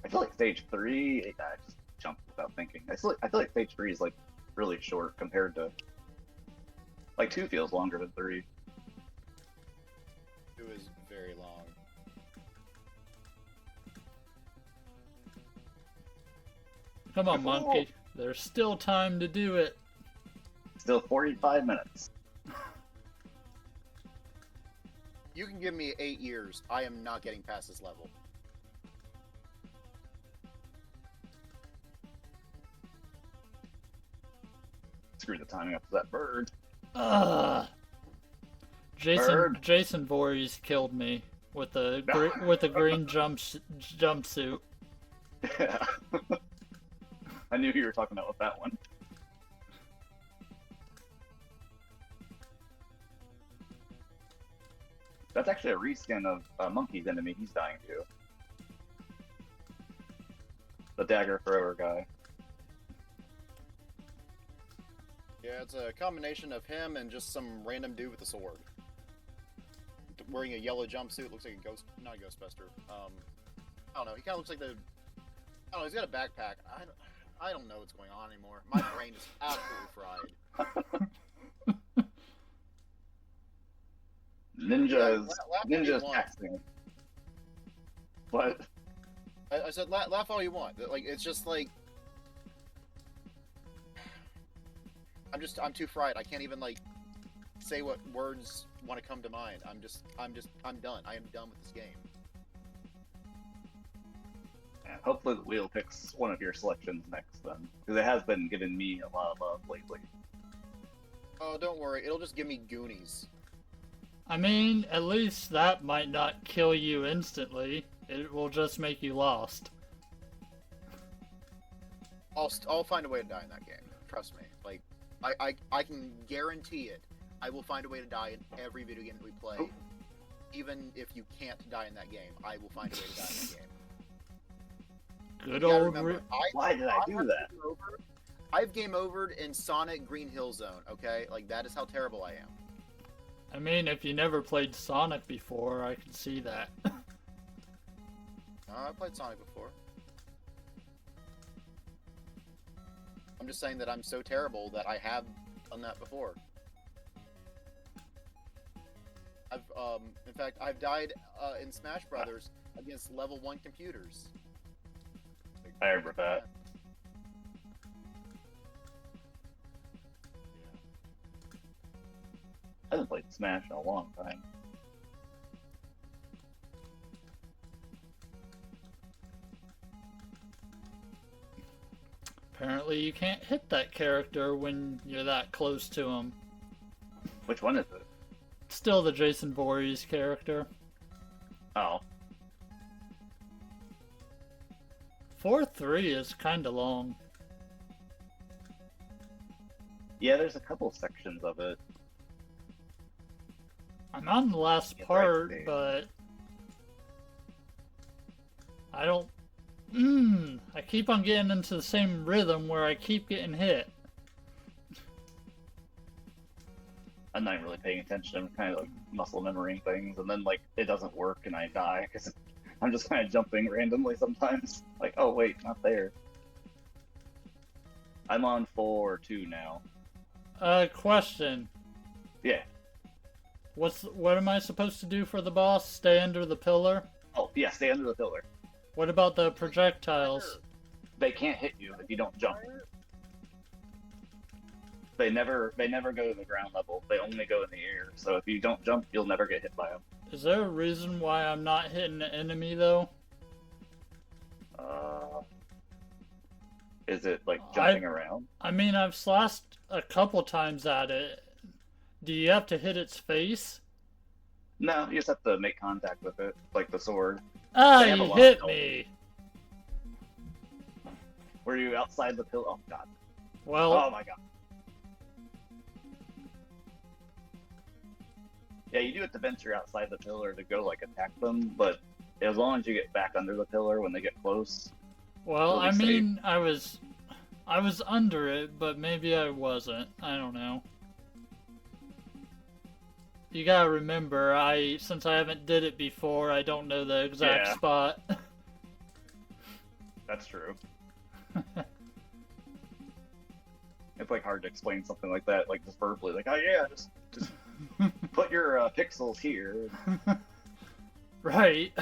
I feel like stage 3... I just jumped without thinking. I feel like stage 3 is, like, really short compared to... Like, 2 feels longer than 3. It was very long. Come on, monkey. There's still time to do it. Still 45 minutes. You can give me 8 years. I am not getting past this level. Screw the timing up to that bird. Ugh. Jason Voorhees killed me with a green jumpsuit. Yeah. I knew who you were talking about with that one. That's actually a reskin of Monkey's enemy he's dying to. The dagger thrower guy. Yeah, it's a combination of him and just some random dude with a sword. Wearing a yellow jumpsuit, looks like a ghost, not a Ghostbuster. I don't know, he kind of looks like the, I don't know, he's got a backpack. I don't know what's going on anymore. My brain is absolutely fried. Ninja's laugh all you want. taxing. What? I said laugh all you want. Like it's just like I'm too fried. I can't even like say what words want to come to mind. I'm done. I am done with this game. Yeah, hopefully the wheel picks one of your selections next then, because it has been giving me a lot of love lately. Oh, don't worry. It'll just give me Goonies. I mean, at least that might not kill you instantly. It will just make you lost. I'll find a way to die in that game. Trust me. Like, I can guarantee it. I will find a way to die in every video game that we play. Oh. Even if you can't die in that game, I will find a way to die in that game. Good You gotta old. remember, Why did I do that? I've game overed in Sonic Green Hill Zone, okay? Like, that is how terrible I am. I mean, if you never played Sonic before, I can see that. I played Sonic before. I'm just saying that I'm so terrible that I have done that before. In fact, I've died in Smash Brothers against level 1 computers. Like, I remember that. I haven't played Smash in a long time. Apparently, you can't hit that character when you're that close to him. Which one is it? Still the Jason Voorhees character. Oh. 4-3 is kinda long. Yeah, there's a couple sections of it. I'm on the last Yeah, part, right. but I don't. I keep on getting into the same rhythm where I keep getting hit. I'm not really paying attention. I'm kind of like muscle memorying things, and then like it doesn't work, and I die because I'm just kind of jumping randomly sometimes. Like, oh wait, not there. I'm on 4-2 now. Question. Yeah. What am I supposed to do for the boss? Stay under the pillar? Oh yeah, stay under the pillar. What about the projectiles? They can't hit you if you don't jump. They never go to the ground level. They only go in the air. So if you don't jump, you'll never get hit by them. Is there a reason why I'm not hitting the enemy though? Is it like jumping around? I mean, I've slashed a couple times at it. Do you have to hit its face? No, you just have to make contact with it, like the sword. Ah, They have a you lot hit of me. Were you outside the pillar? Oh god. Well, Oh my god. Yeah, you do have to venture outside the pillar to go like attack them, but as long as you get back under the pillar when they get close. well, Really I safe. mean, I was under it, but maybe I wasn't. I don't know. You gotta remember, since I haven't did it before, I don't know the exact Yeah. spot. That's true. It's like hard to explain something like that, like just verbally, like, oh yeah, just put your pixels here. Right.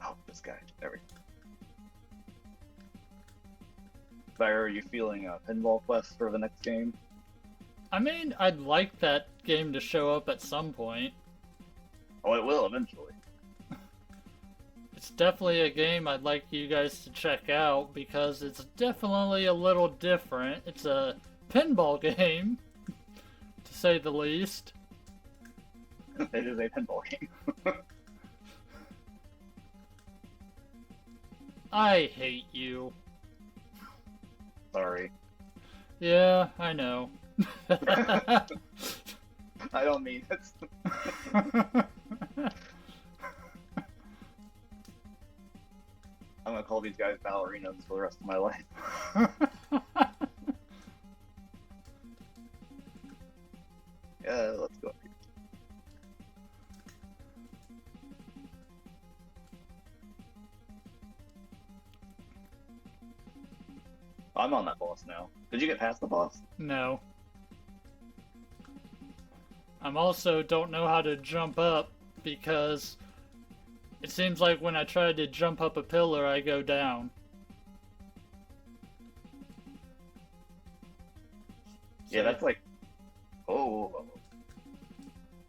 Oh, this guy. There we go. Fire, are you feeling a pinball quest for the next game? I mean, I'd like that game to show up at some point. Oh, it will eventually. It's definitely a game I'd like you guys to check out because it's definitely a little different. It's a pinball game, to say the least. It is a pinball game. I hate you. Sorry. Yeah, I know. I don't mean it. I'm gonna call these guys ballerinas for the rest of my life. Yeah, let's go up here. I'm on that boss now. Did you get past the boss? No. I'm also don't know how to jump up because it seems like when I try to jump up a pillar, I go down. Yeah, So, that's like, oh,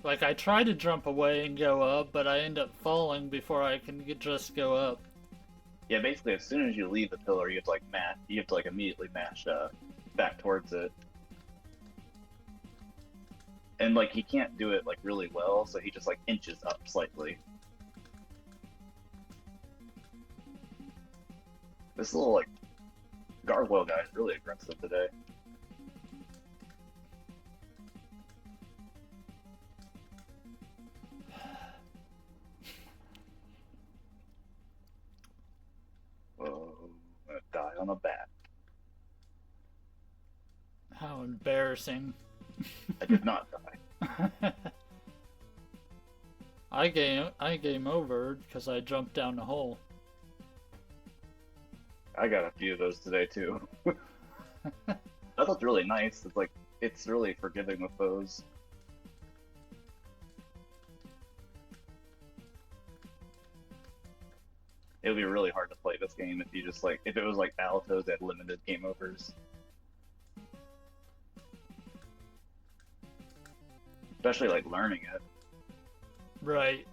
like I try to jump away and go up, but I end up falling before I can just go up. yeah. Basically, as soon as you leave the pillar, you have to like mash. You have to like immediately mash back towards it. And like he can't do it like really well, so he just like inches up slightly. This little like gargoyle guy is really aggressive today. Oh, I'm gonna die on a bat. How embarrassing. I did not die. I game over because I jumped down the hole. I got a few of those today too. That looked really nice. It's like it's really forgiving with foes. It would be really hard to play this game if you just like if it was like Battletoads that had limited game overs. Especially like learning it. Right.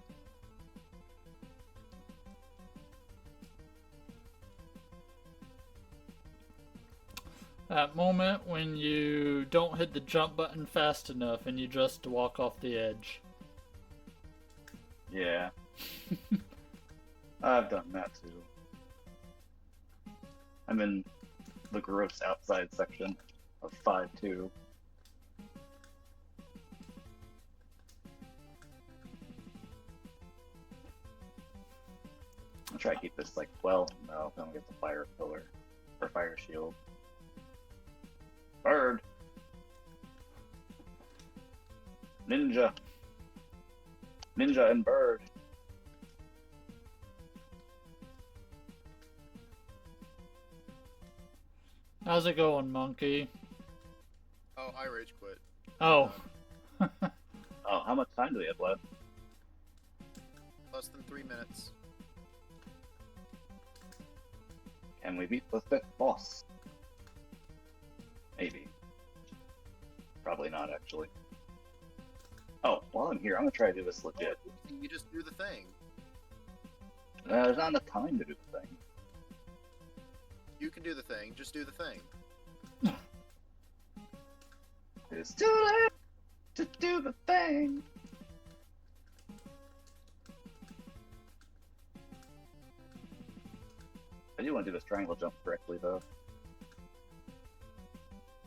That moment when you don't hit the jump button fast enough and you just walk off the edge. Yeah. I've done that too. I'm in the gross outside section of 5-2. I'll try to keep this like, well, no, I don't get the fire pillar or fire shield. Bird! Ninja! Ninja and bird! How's it going, monkey? Oh, I rage quit. Oh. Oh, how much time do we have left? Less than 3 minutes. Can we beat the fifth boss? Maybe. Probably not, actually. Oh, while I'm here, I'm gonna try to do this legit. You just do the thing. There's not enough time to do the thing. You can do the thing. Just do the thing. It's too late to do the thing. I do want to do this triangle jump correctly, though.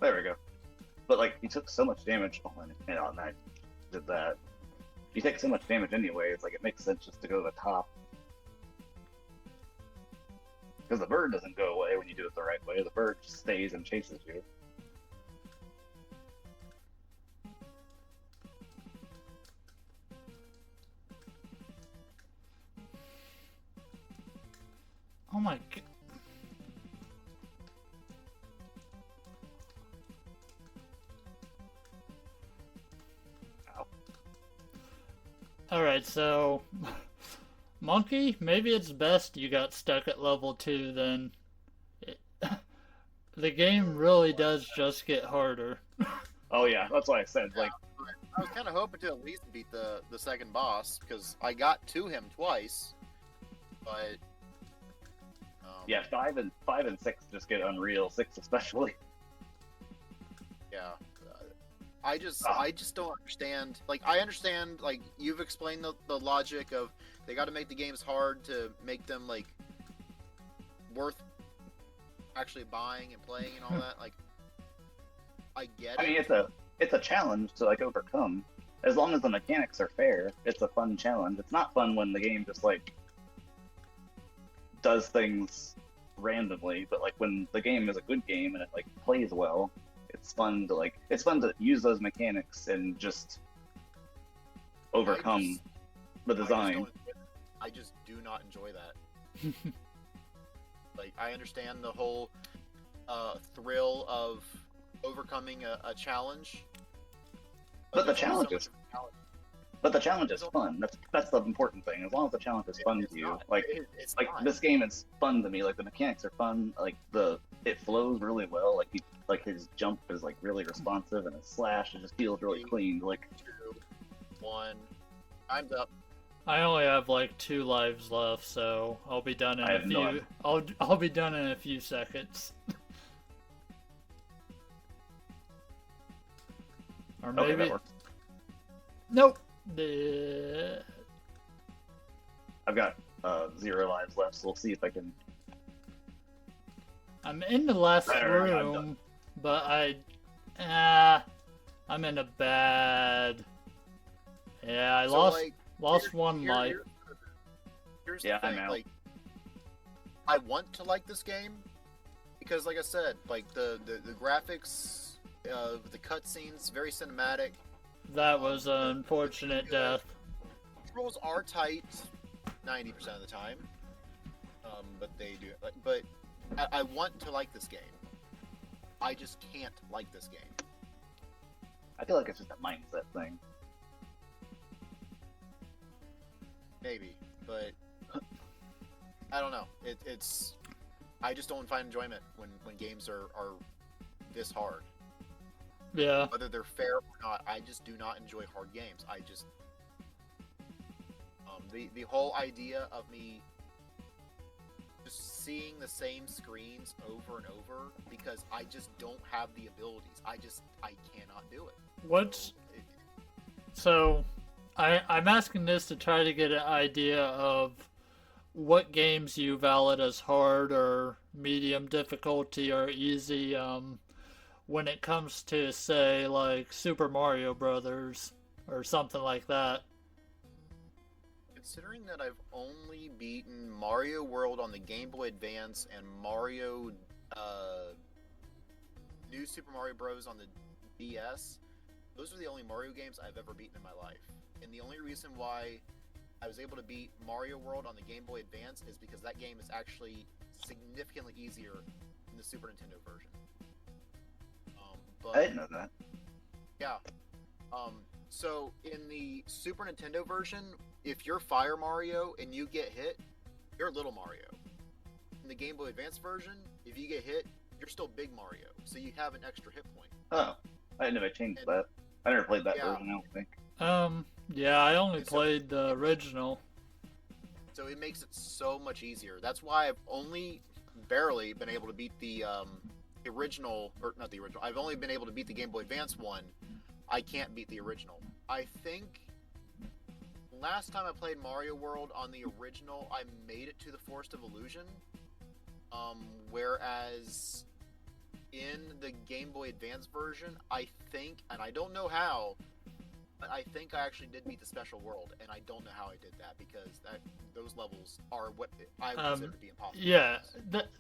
There we go. But, like, he took so much damage. Oh, and I did that. You take so much damage anyway, it's like it makes sense just to go to the top. Because the bird doesn't go away when you do it the right way. The bird just stays and chases you. Oh my god. Ow. Alright, so... Monkey, maybe it's best you got stuck at level 2 then. The game really does just get harder. Oh yeah, that's why I said, like, I was kind of hoping to at least beat the second boss because I got to him twice, but yeah, 5 and 6 just get unreal, 6 especially. yeah. I just don't understand. Like, I understand, like, you've explained the logic of they got to make the games hard to make them, like, worth actually buying and playing and all that. Like, I get it. I mean, it's a challenge to, like, overcome. As long as the mechanics are fair, it's a fun challenge. It's not fun when the game just, like, does things randomly, but, like, when the game is a good game and it, like, plays well, it's fun to use those mechanics and just overcome the design. I just do not enjoy that. Like, I understand the whole thrill of overcoming a challenge. But the there's only challenge so is much of a challenge. But the challenge is fun. That's the important thing. As long as the challenge is fun It's to you, not. like It's like not. this game is fun to me. Like the mechanics are fun. Like it flows really well. Like his jump is like really responsive, and his slash it just feels really clean. Like 2, 1, time's up. I only have like 2 lives left, so I'll be done in I a have none. few. I'll be done in a few seconds. Or okay, maybe. that works. Nope. I've got 0 lives left, so we'll see if I can. I'm in the last I'm room, done. but I'm in a bad. Yeah, I So, lost like, one life. Here's Yeah, the I'm thing. out. Like, I want to like this game because, like I said, like the graphics, the cutscenes, very cinematic. That was an unfortunate death. Controls are tight 90% of the time, but they do. But I want to like this game. I just can't like this game. I feel like it's just a mindset thing. Maybe, but I don't know. It's I just don't find enjoyment when games are this hard. Yeah. Whether they're fair or not, I just do not enjoy hard games. I just the whole idea of me just seeing the same screens over and over because I just don't have the abilities. I cannot do it. What's so? I'm asking this to try to get an idea of what games you valid as hard or medium difficulty or easy. When it comes to say like Super Mario Brothers or something like that. Considering that I've only beaten Mario World on the Game Boy Advance and Mario New Super Mario Bros. On the DS, those are the only Mario games I've ever beaten in my life. And the only reason why I was able to beat Mario World on the Game Boy Advance is because that game is actually significantly easier than the Super Nintendo version. But I didn't know that. yeah. So in the Super Nintendo version, if you're Fire Mario and you get hit, you're Little Mario. In the Game Boy Advance version, if you get hit, you're still Big Mario, so you have an extra hit point. Oh, I didn't know I changed that. I never played that version. I don't think. Yeah, I only played the original. So it makes it so much easier. That's why I've only barely been able to beat the original, or not the original. I've only been able to beat the Game Boy Advance one. I can't beat the original. I think last time I played Mario World on the original, I made it to the Forest of Illusion. Whereas in the Game Boy Advance version, I think, and I don't know how, but I think I actually did beat the Special World, and I don't know how I did that because those levels are what I would consider to be impossible. Yeah,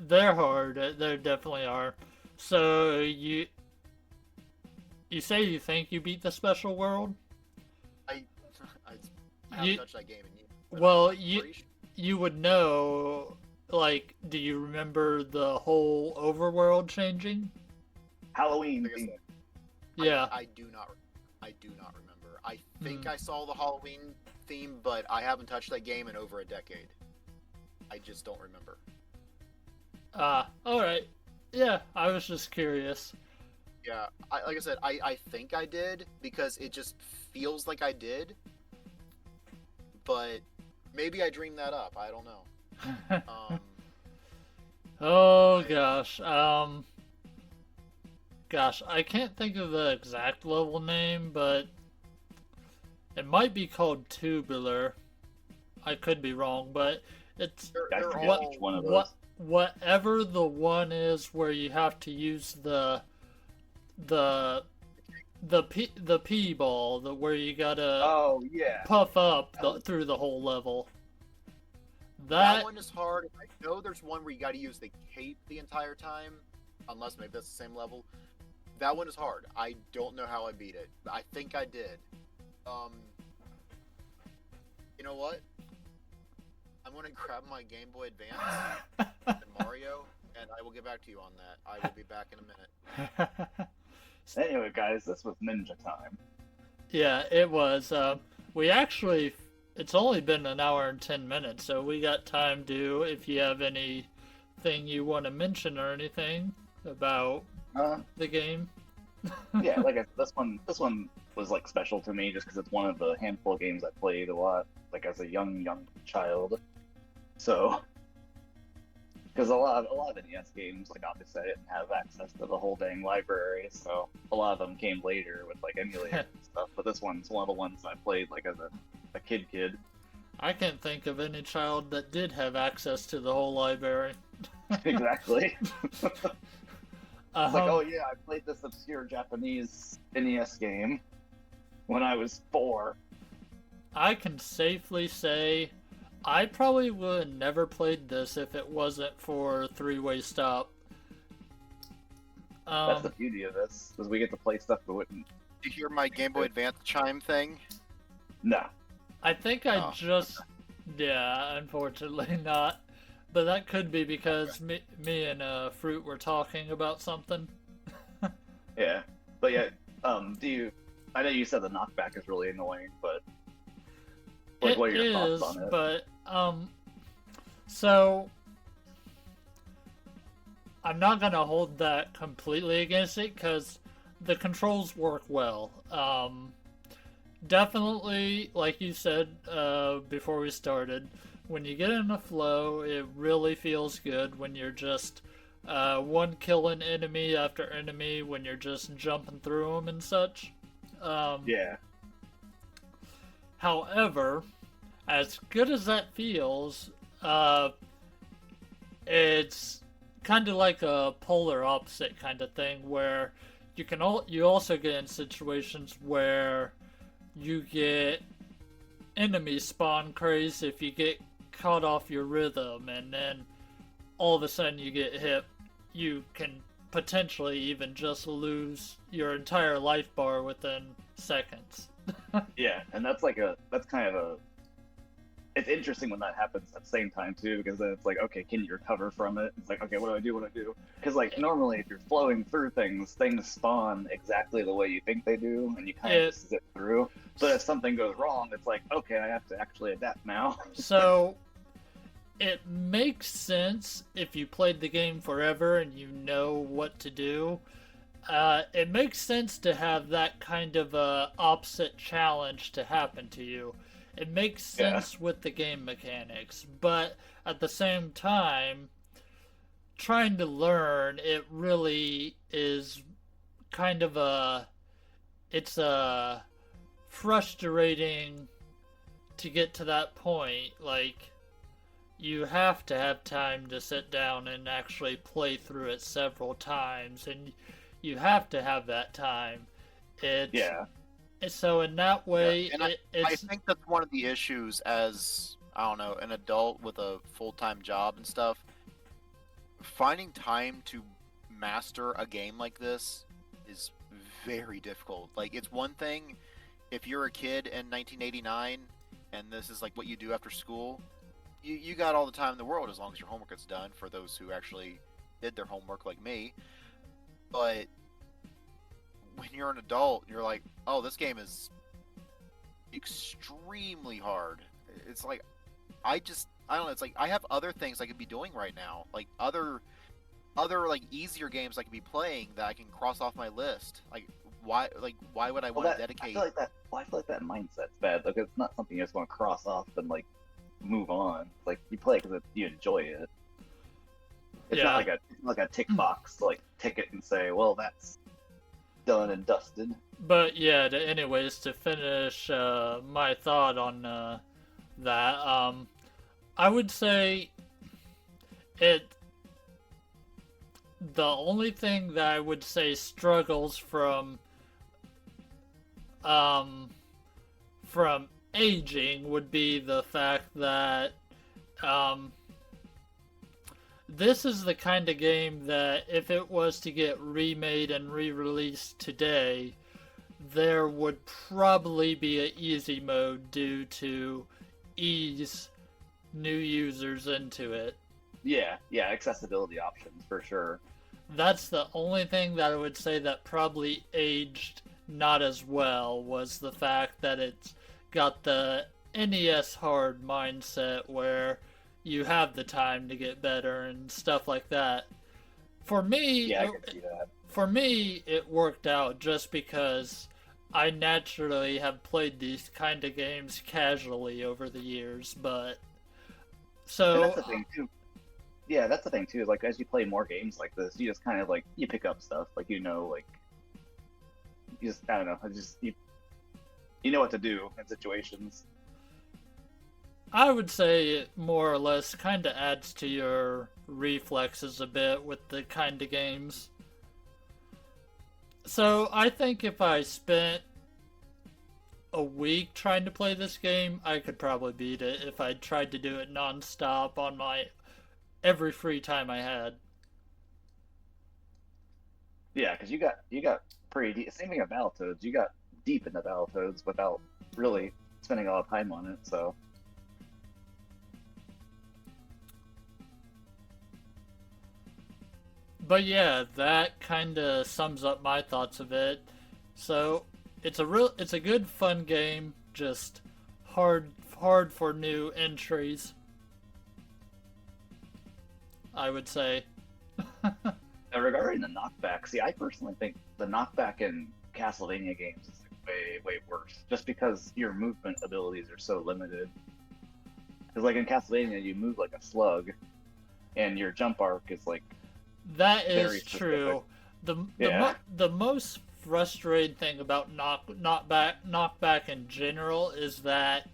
they're hard. They definitely are. So you say you think you beat the Special World? I haven't touched that game in years. Well, you would know. Like, do you remember the whole overworld changing? Halloween Like I theme. said, Yeah. I do not remember. I think I saw the Halloween theme, but I haven't touched that game in over a decade. I just don't remember. Alright. Yeah, I was just curious. Yeah, like I said, I think I did because it just feels like I did, but maybe I dreamed that up. I don't know. Oh gosh. Gosh, I can't think of the exact level name, but it might be called Tubular. I could be wrong, but it's I they're forget all each one of those. whatever the one is where you have to use the P ball, where you gotta Oh yeah. puff up through the whole level. that one is hard. I know there's one where you got to use the cape the entire time, unless maybe that's the same level. That one is hard. I don't know how I beat it. I think I did. You know what? I'm gonna grab my Game Boy Advance and Mario, and I will get back to you on that. I will be back in a minute. Anyway, guys, this was Ninja time. Yeah, it was. We actually, it's only been an hour and 10 minutes, so we got time to, if you have anything you want to mention or anything about the game. Yeah, like this one was like special to me just because it's one of the handful of games I played a lot, like as a young child. So, because a lot of NES games, like obviously I didn't have access to the whole dang library, so a lot of them came later with like emulators and stuff. But this one's one of the ones I played like as a kid. I can't think of any child that did have access to the whole library. Exactly. It's like, oh yeah, I played this obscure Japanese NES game when I was 4. I can safely say I probably would have never played this if it wasn't for Three-Way Stop. That's the beauty of this, is we get to play stuff we wouldn't. Did you hear my Game Boy Advance chime thing? No. I think I just... Yeah, unfortunately not. But that could be because me and Fruit were talking about something. Yeah. But yeah, I know you said the knockback is really annoying, but like, what are your thoughts on it? But so I'm not gonna hold that completely against it because the controls work well. Definitely, like you said before we started, when you get in a flow, it really feels good when you're just one killing enemy after enemy, when you're just jumping through them and such. Yeah. However, as good as that feels, it's kind of like a polar opposite kind of thing where you also get in situations where you get enemies spawn craze if you get caught off your rhythm, and then all of a sudden you get hit. You can potentially even just lose your entire life bar within seconds. Yeah, and that's kind of it's interesting when that happens at the same time too, because then it's like, okay, can you recover from it? It's like, okay, what do I do? Because like normally if you're flowing through things spawn exactly the way you think they do, and you kind of just zip through. But if something goes wrong, it's like, okay, I have to actually adapt now. So it makes sense if you played the game forever and you know what to do. It makes sense to have that kind of opposite challenge to happen to you. It makes sense with the game mechanics, but at the same time, trying to learn, it really is kind of it's frustrating to get to that point. Like, you have to have time to sit down and actually play through it several times, and you have to have that time. So in that way, and I think that's one of the issues as, I don't know, an adult with a full-time job and stuff. Finding time to master a game like this is very difficult. Like, it's one thing if you're a kid in 1989 and this is like what you do after school, you got all the time in the world as long as your homework is done, for those who actually did their homework like me. But when you're an adult, you're like, oh, this game is extremely hard. It's like, I don't know, it's like I have other things I could be doing right now. Like other like easier games I could be playing that I can cross off my list. Like why would I want to dedicate? I feel like that mindset's bad. Like, it's not something you just want to cross off and like move on. Like, you play because you enjoy it. It's not like a tick box to like tick it and say, well, that's done and dusted. But yeah, anyways, to finish my thought on that, I would say the only thing that I would say struggles from aging would be the fact that this is the kind of game that if it was to get remade and re-released today, there would probably be an easy mode due to ease new users into it. Yeah, accessibility options for sure. That's the only thing that I would say that probably aged not as well was the fact that it's got the NES hard mindset where you have the time to get better and stuff like that. For me, Yeah, I can see that. for me, it worked out just because I naturally have played these kind of games casually over the years, but And that's so the thing too. Yeah, that's the thing too. Like as you play more games like this, you just kind of like you pick up stuff. Like like you just I don't know. You know what to do in situations. I would say it more or less kind of adds to your reflexes a bit with the kind of games. So I think if I spent a week trying to play this game, I could probably beat it if I tried to do it nonstop on my every free time I had. Yeah, because you got pretty deep. Same thing about Battletoads. You got deep into Battletoads without really spending a lot of time on it. So But yeah, that kind of sums up my thoughts of it. So it's a good fun game, just hard for new entries, I would say. now regarding the knockback, see, I personally think the knockback in Castlevania games is like way worse, just because your movement abilities are so limited. Because like in Castlevania, you move like a slug, and your jump arc is like That very is specific. true. Yeah, The most frustrating thing about knockback in general is that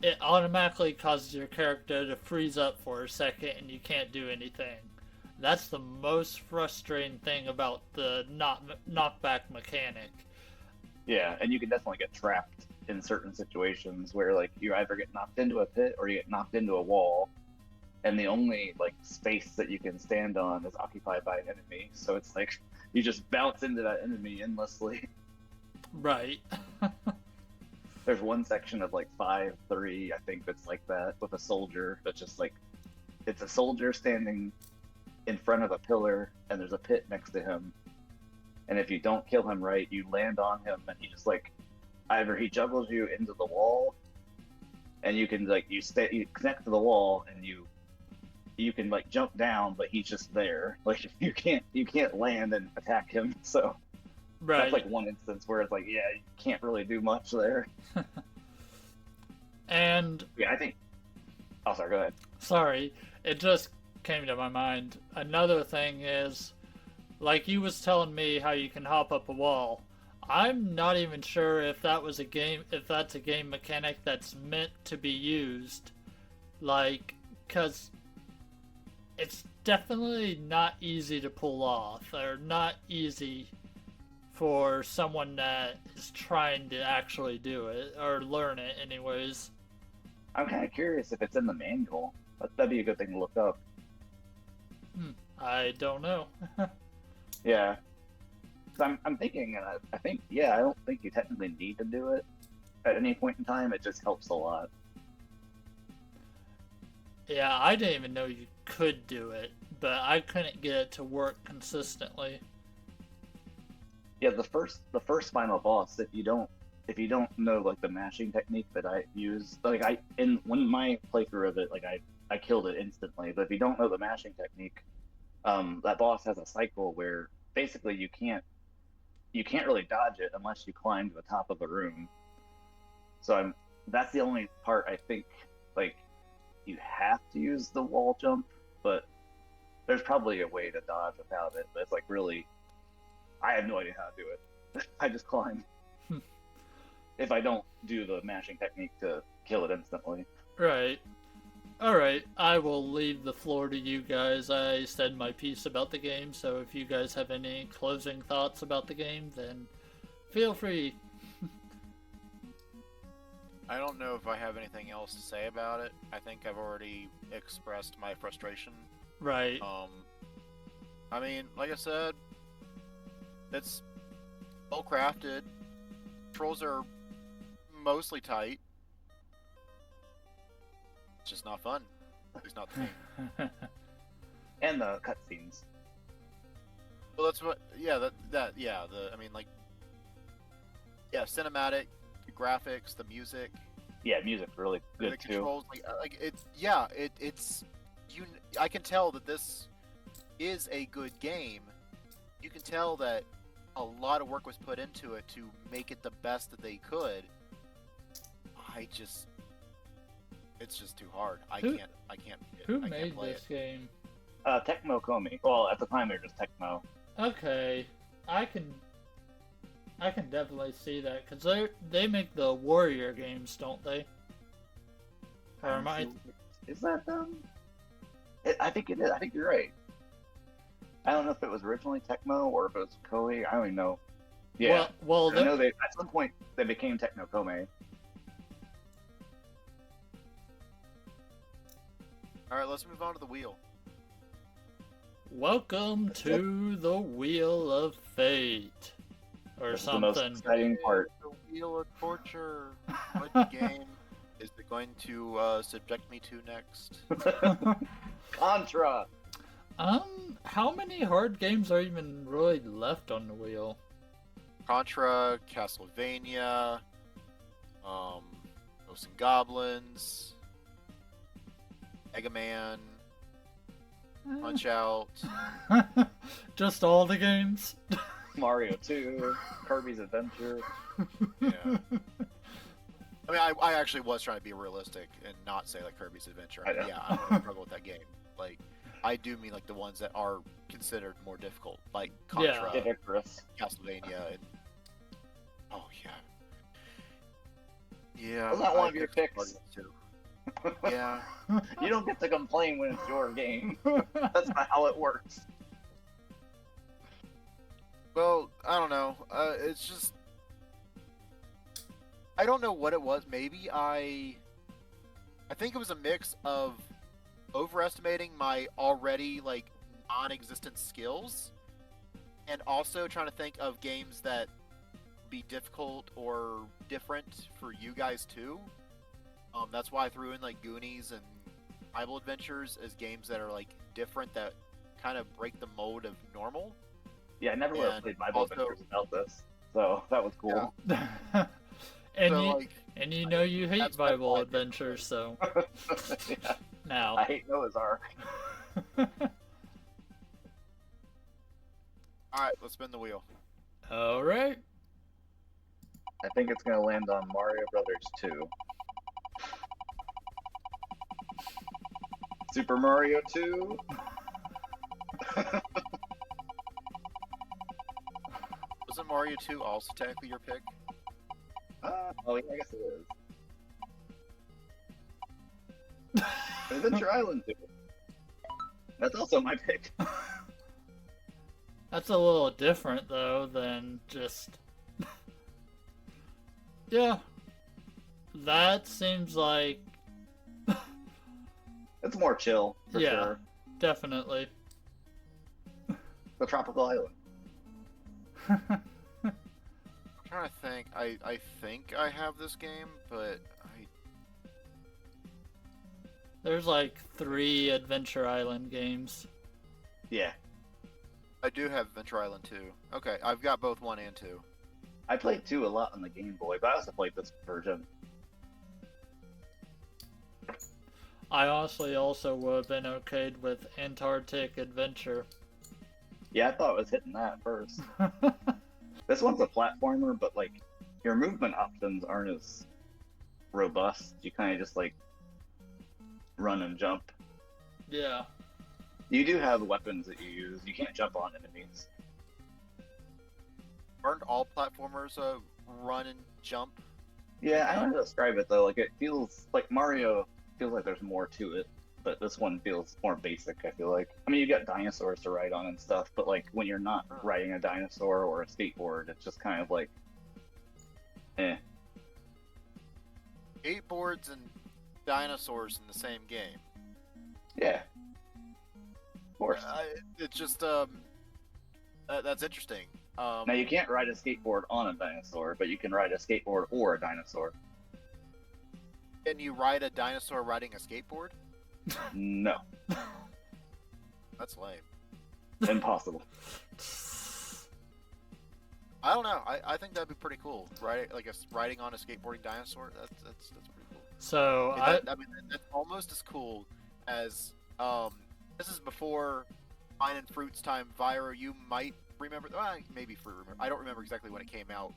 it automatically causes your character to freeze up for a second and you can't do anything. That's the most frustrating thing about the knockback mechanic. yeah, and you can definitely get trapped in certain situations where like you either get knocked into a pit or you get knocked into a wall, and the only like space that you can stand on is occupied by an enemy. So it's like you just bounce into that enemy endlessly. Right. There's one section of like 5-3, I think, that's like that with a soldier that's just like it's a soldier standing in front of a pillar and there's a pit next to him. And if you don't kill him right, you land on him and he just like either he juggles you into the wall and you can like you connect to the wall and you can like jump down, but he's just there. Like you can't land and attack him. So that's Right. like one instance where it's like, yeah, you can't really do much there. And Yeah, I think. Oh, sorry. Go ahead. sorry, it just came to my mind. Another thing is, like you was telling me how you can hop up a wall. I'm not even sure if that's a game mechanic that's meant to be used. Like, cause it's definitely not easy to pull off, or not easy for someone that is trying to actually do it or learn it anyways. I'm kind of curious if it's in the manual. That'd be a good thing to look up. I don't know. Yeah. So I'm thinking, and I think, yeah, I don't think you technically need to do it at any point in time. It just helps a lot. Yeah, I didn't even know you could do it, but I couldn't get it to work consistently. Yeah, the first final boss, if you don't know like the mashing technique that I use, like I in when my playthrough of it, like I killed it instantly. But if you don't know the mashing technique, that boss has a cycle where basically you can't really dodge it unless you climb to the top of a room. So that's the only part I think like you have to use the wall jump, but there's probably a way to dodge without it. But it's like really, I have no idea how to do it. I just climb if I don't do the mashing technique to kill it instantly. Right. Alright, I will leave the floor to you guys. I said my piece about the game, so if you guys have any closing thoughts about the game, then feel free. I don't know if I have anything else to say about it. I think I've already expressed my frustration. Right. I mean, like I said, it's well crafted. Controls are mostly tight. It's just not fun. It's not the game. And the cutscenes. Well, that's what. Yeah, yeah. I mean, like, yeah, cinematic, the graphics, the music, Yeah, music's really the good too. controls. Like it's yeah, it's you. I can tell that this is a good game. You can tell that a lot of work was put into it to make it the best that they could. It's just too hard. I Who- can't. Who I can't made play this it. game? Tecmo Komi. Well, at the time they were just Tecmo. Okay, I can definitely see that because they make the Warrior games, don't they? Or am I? Is that them? I think it is. I think you're right. I don't know if it was originally Tecmo or if it was Koei. I don't even know. Yeah. Well, I know they at some point they became Tecmo Koei. All right, let's move on to the wheel. welcome to the Wheel of Fate, or This is the most something. exciting part. The wheel of torture. What game is it going to subject me to next? Contra. How many hard games are even really left on the wheel? Contra, Castlevania, Ghosts and Goblins, Mega Man, Punch Out. Just all the games? Mario 2, Kirby's Adventure. Yeah. I mean, I actually was trying to be realistic and not say like Kirby's Adventure. I know. Yeah, I'm gonna struggle with that game. Like, I do mean like the ones that are considered more difficult, like Contra, Yeah. Icarus. Castlevania, and oh yeah, yeah. Was that one I of your picked picks? Guardians too. Yeah. You don't get to complain when it's your game. That's not how it works. Well, I don't know. It's just I don't know what it was. Maybe I think it was a mix of overestimating my already like non-existent skills and also trying to think of games that be difficult or different for you guys too. That's why I threw in like Goonies and Bible Adventures as games that are like different that kind of break the mold of normal. Yeah, I never would have And played Bible also- Adventures without this. So that was cool. and So you like and you know you hate that's my Bible point. adventures, so Yeah, now. I hate Noah's Ark. all right, let's spin the wheel. All right. I think it's gonna land on Mario Brothers 2. Super Mario 2. Wasn't Mario 2 also technically your pick? Oh yeah, I guess it is. Adventure Island 2. That's also my pick. That's a little different though than just yeah. That seems like It's more chill, for Yeah. sure. definitely. The tropical island. I'm trying to think. I think I have this game, but There's like 3 Adventure Island games. Yeah. I do have Adventure Island 2. Okay, I've got both 1 and 2. I played 2 a lot on the Game Boy, but I also played this version. I honestly also would have been okay with Antarctic Adventure. Yeah, I thought it was hitting that first. This one's a platformer, but like your movement options aren't as robust. You kind of just like run and jump. Yeah. You do have weapons that you use. You can't jump on enemies. Aren't all platformers run and jump? Yeah, I don't know how to describe it though. Like it feels like Mario feels like there's more to it, but this one feels more basic. I feel like. I mean, you got dinosaurs to ride on and stuff, but like when you're not riding a dinosaur or a skateboard, it's just kind of like, eh. Skateboards and dinosaurs in the same game. Yeah. Of course. It's just that's interesting. Now you can't ride a skateboard on a dinosaur, but you can ride a skateboard or a dinosaur. Can you ride a dinosaur riding a skateboard? No. That's lame. Impossible. I don't know. I think that'd be pretty cool. Riding on a skateboarding dinosaur. That's pretty cool. So I mean, that's almost as cool as This is before Vine and Fruit's time. Vyro, you might remember. Maybe Fruit remember. I don't remember exactly when it came out,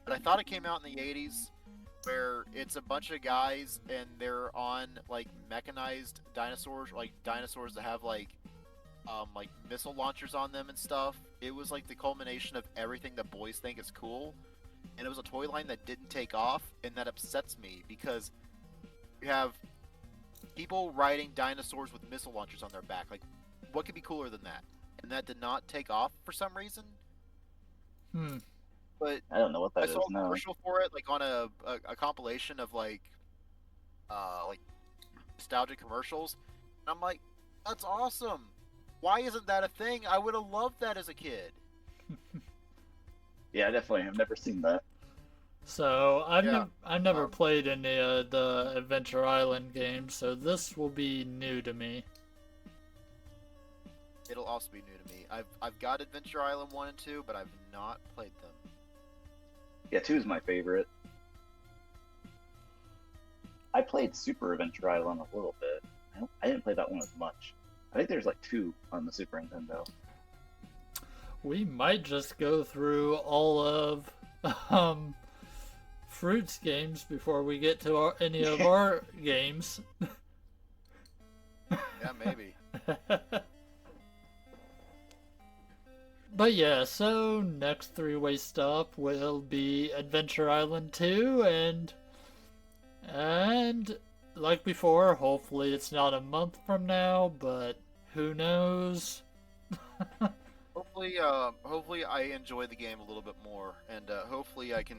but I thought it came out in the '80s, where it's a bunch of guys and they're on like mechanized dinosaurs, like dinosaurs that have like missile launchers on them and stuff. It was like the culmination of everything that boys think is cool, and it was a toy line that didn't take off, and that upsets me because you have people riding dinosaurs with missile launchers on their back. Like, what could be cooler than that? And that did not take off for some reason. But I don't know what that I is. saw a No. commercial for it, like on a compilation of like nostalgic commercials, and I'm like, that's awesome. Why isn't that a thing? I would have loved that as a kid. Yeah, I definitely have never seen that. So Yeah. I've never played any of the Adventure Island games, so this will be new to me. It'll also be new to me. I've got Adventure Island 1 and 2, but I've not played them. Yeah, 2 is my favorite. I played Super Adventure Island a little bit. I didn't play that one as much. I think there's like 2 on the Super Nintendo. We might just go through all of Fruit's games before we get to any of our games. Yeah, maybe. But yeah, so next three-way stop will be Adventure Island 2, and like before, hopefully it's not a month from now, but who knows? Hopefully I enjoy the game a little bit more, and hopefully I can.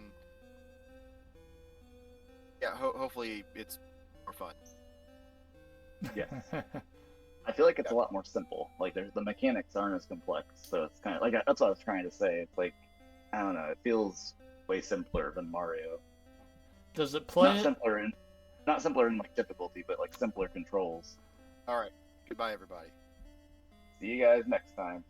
Yeah, hopefully it's more fun. Yes. I feel like it's a lot more simple. Like, the mechanics aren't as complex, so it's kind of like that's what I was trying to say. It's like, I don't know, it feels way simpler than Mario. Does it play? Not simpler in like difficulty, but like simpler controls. All right, goodbye, everybody. See you guys next time.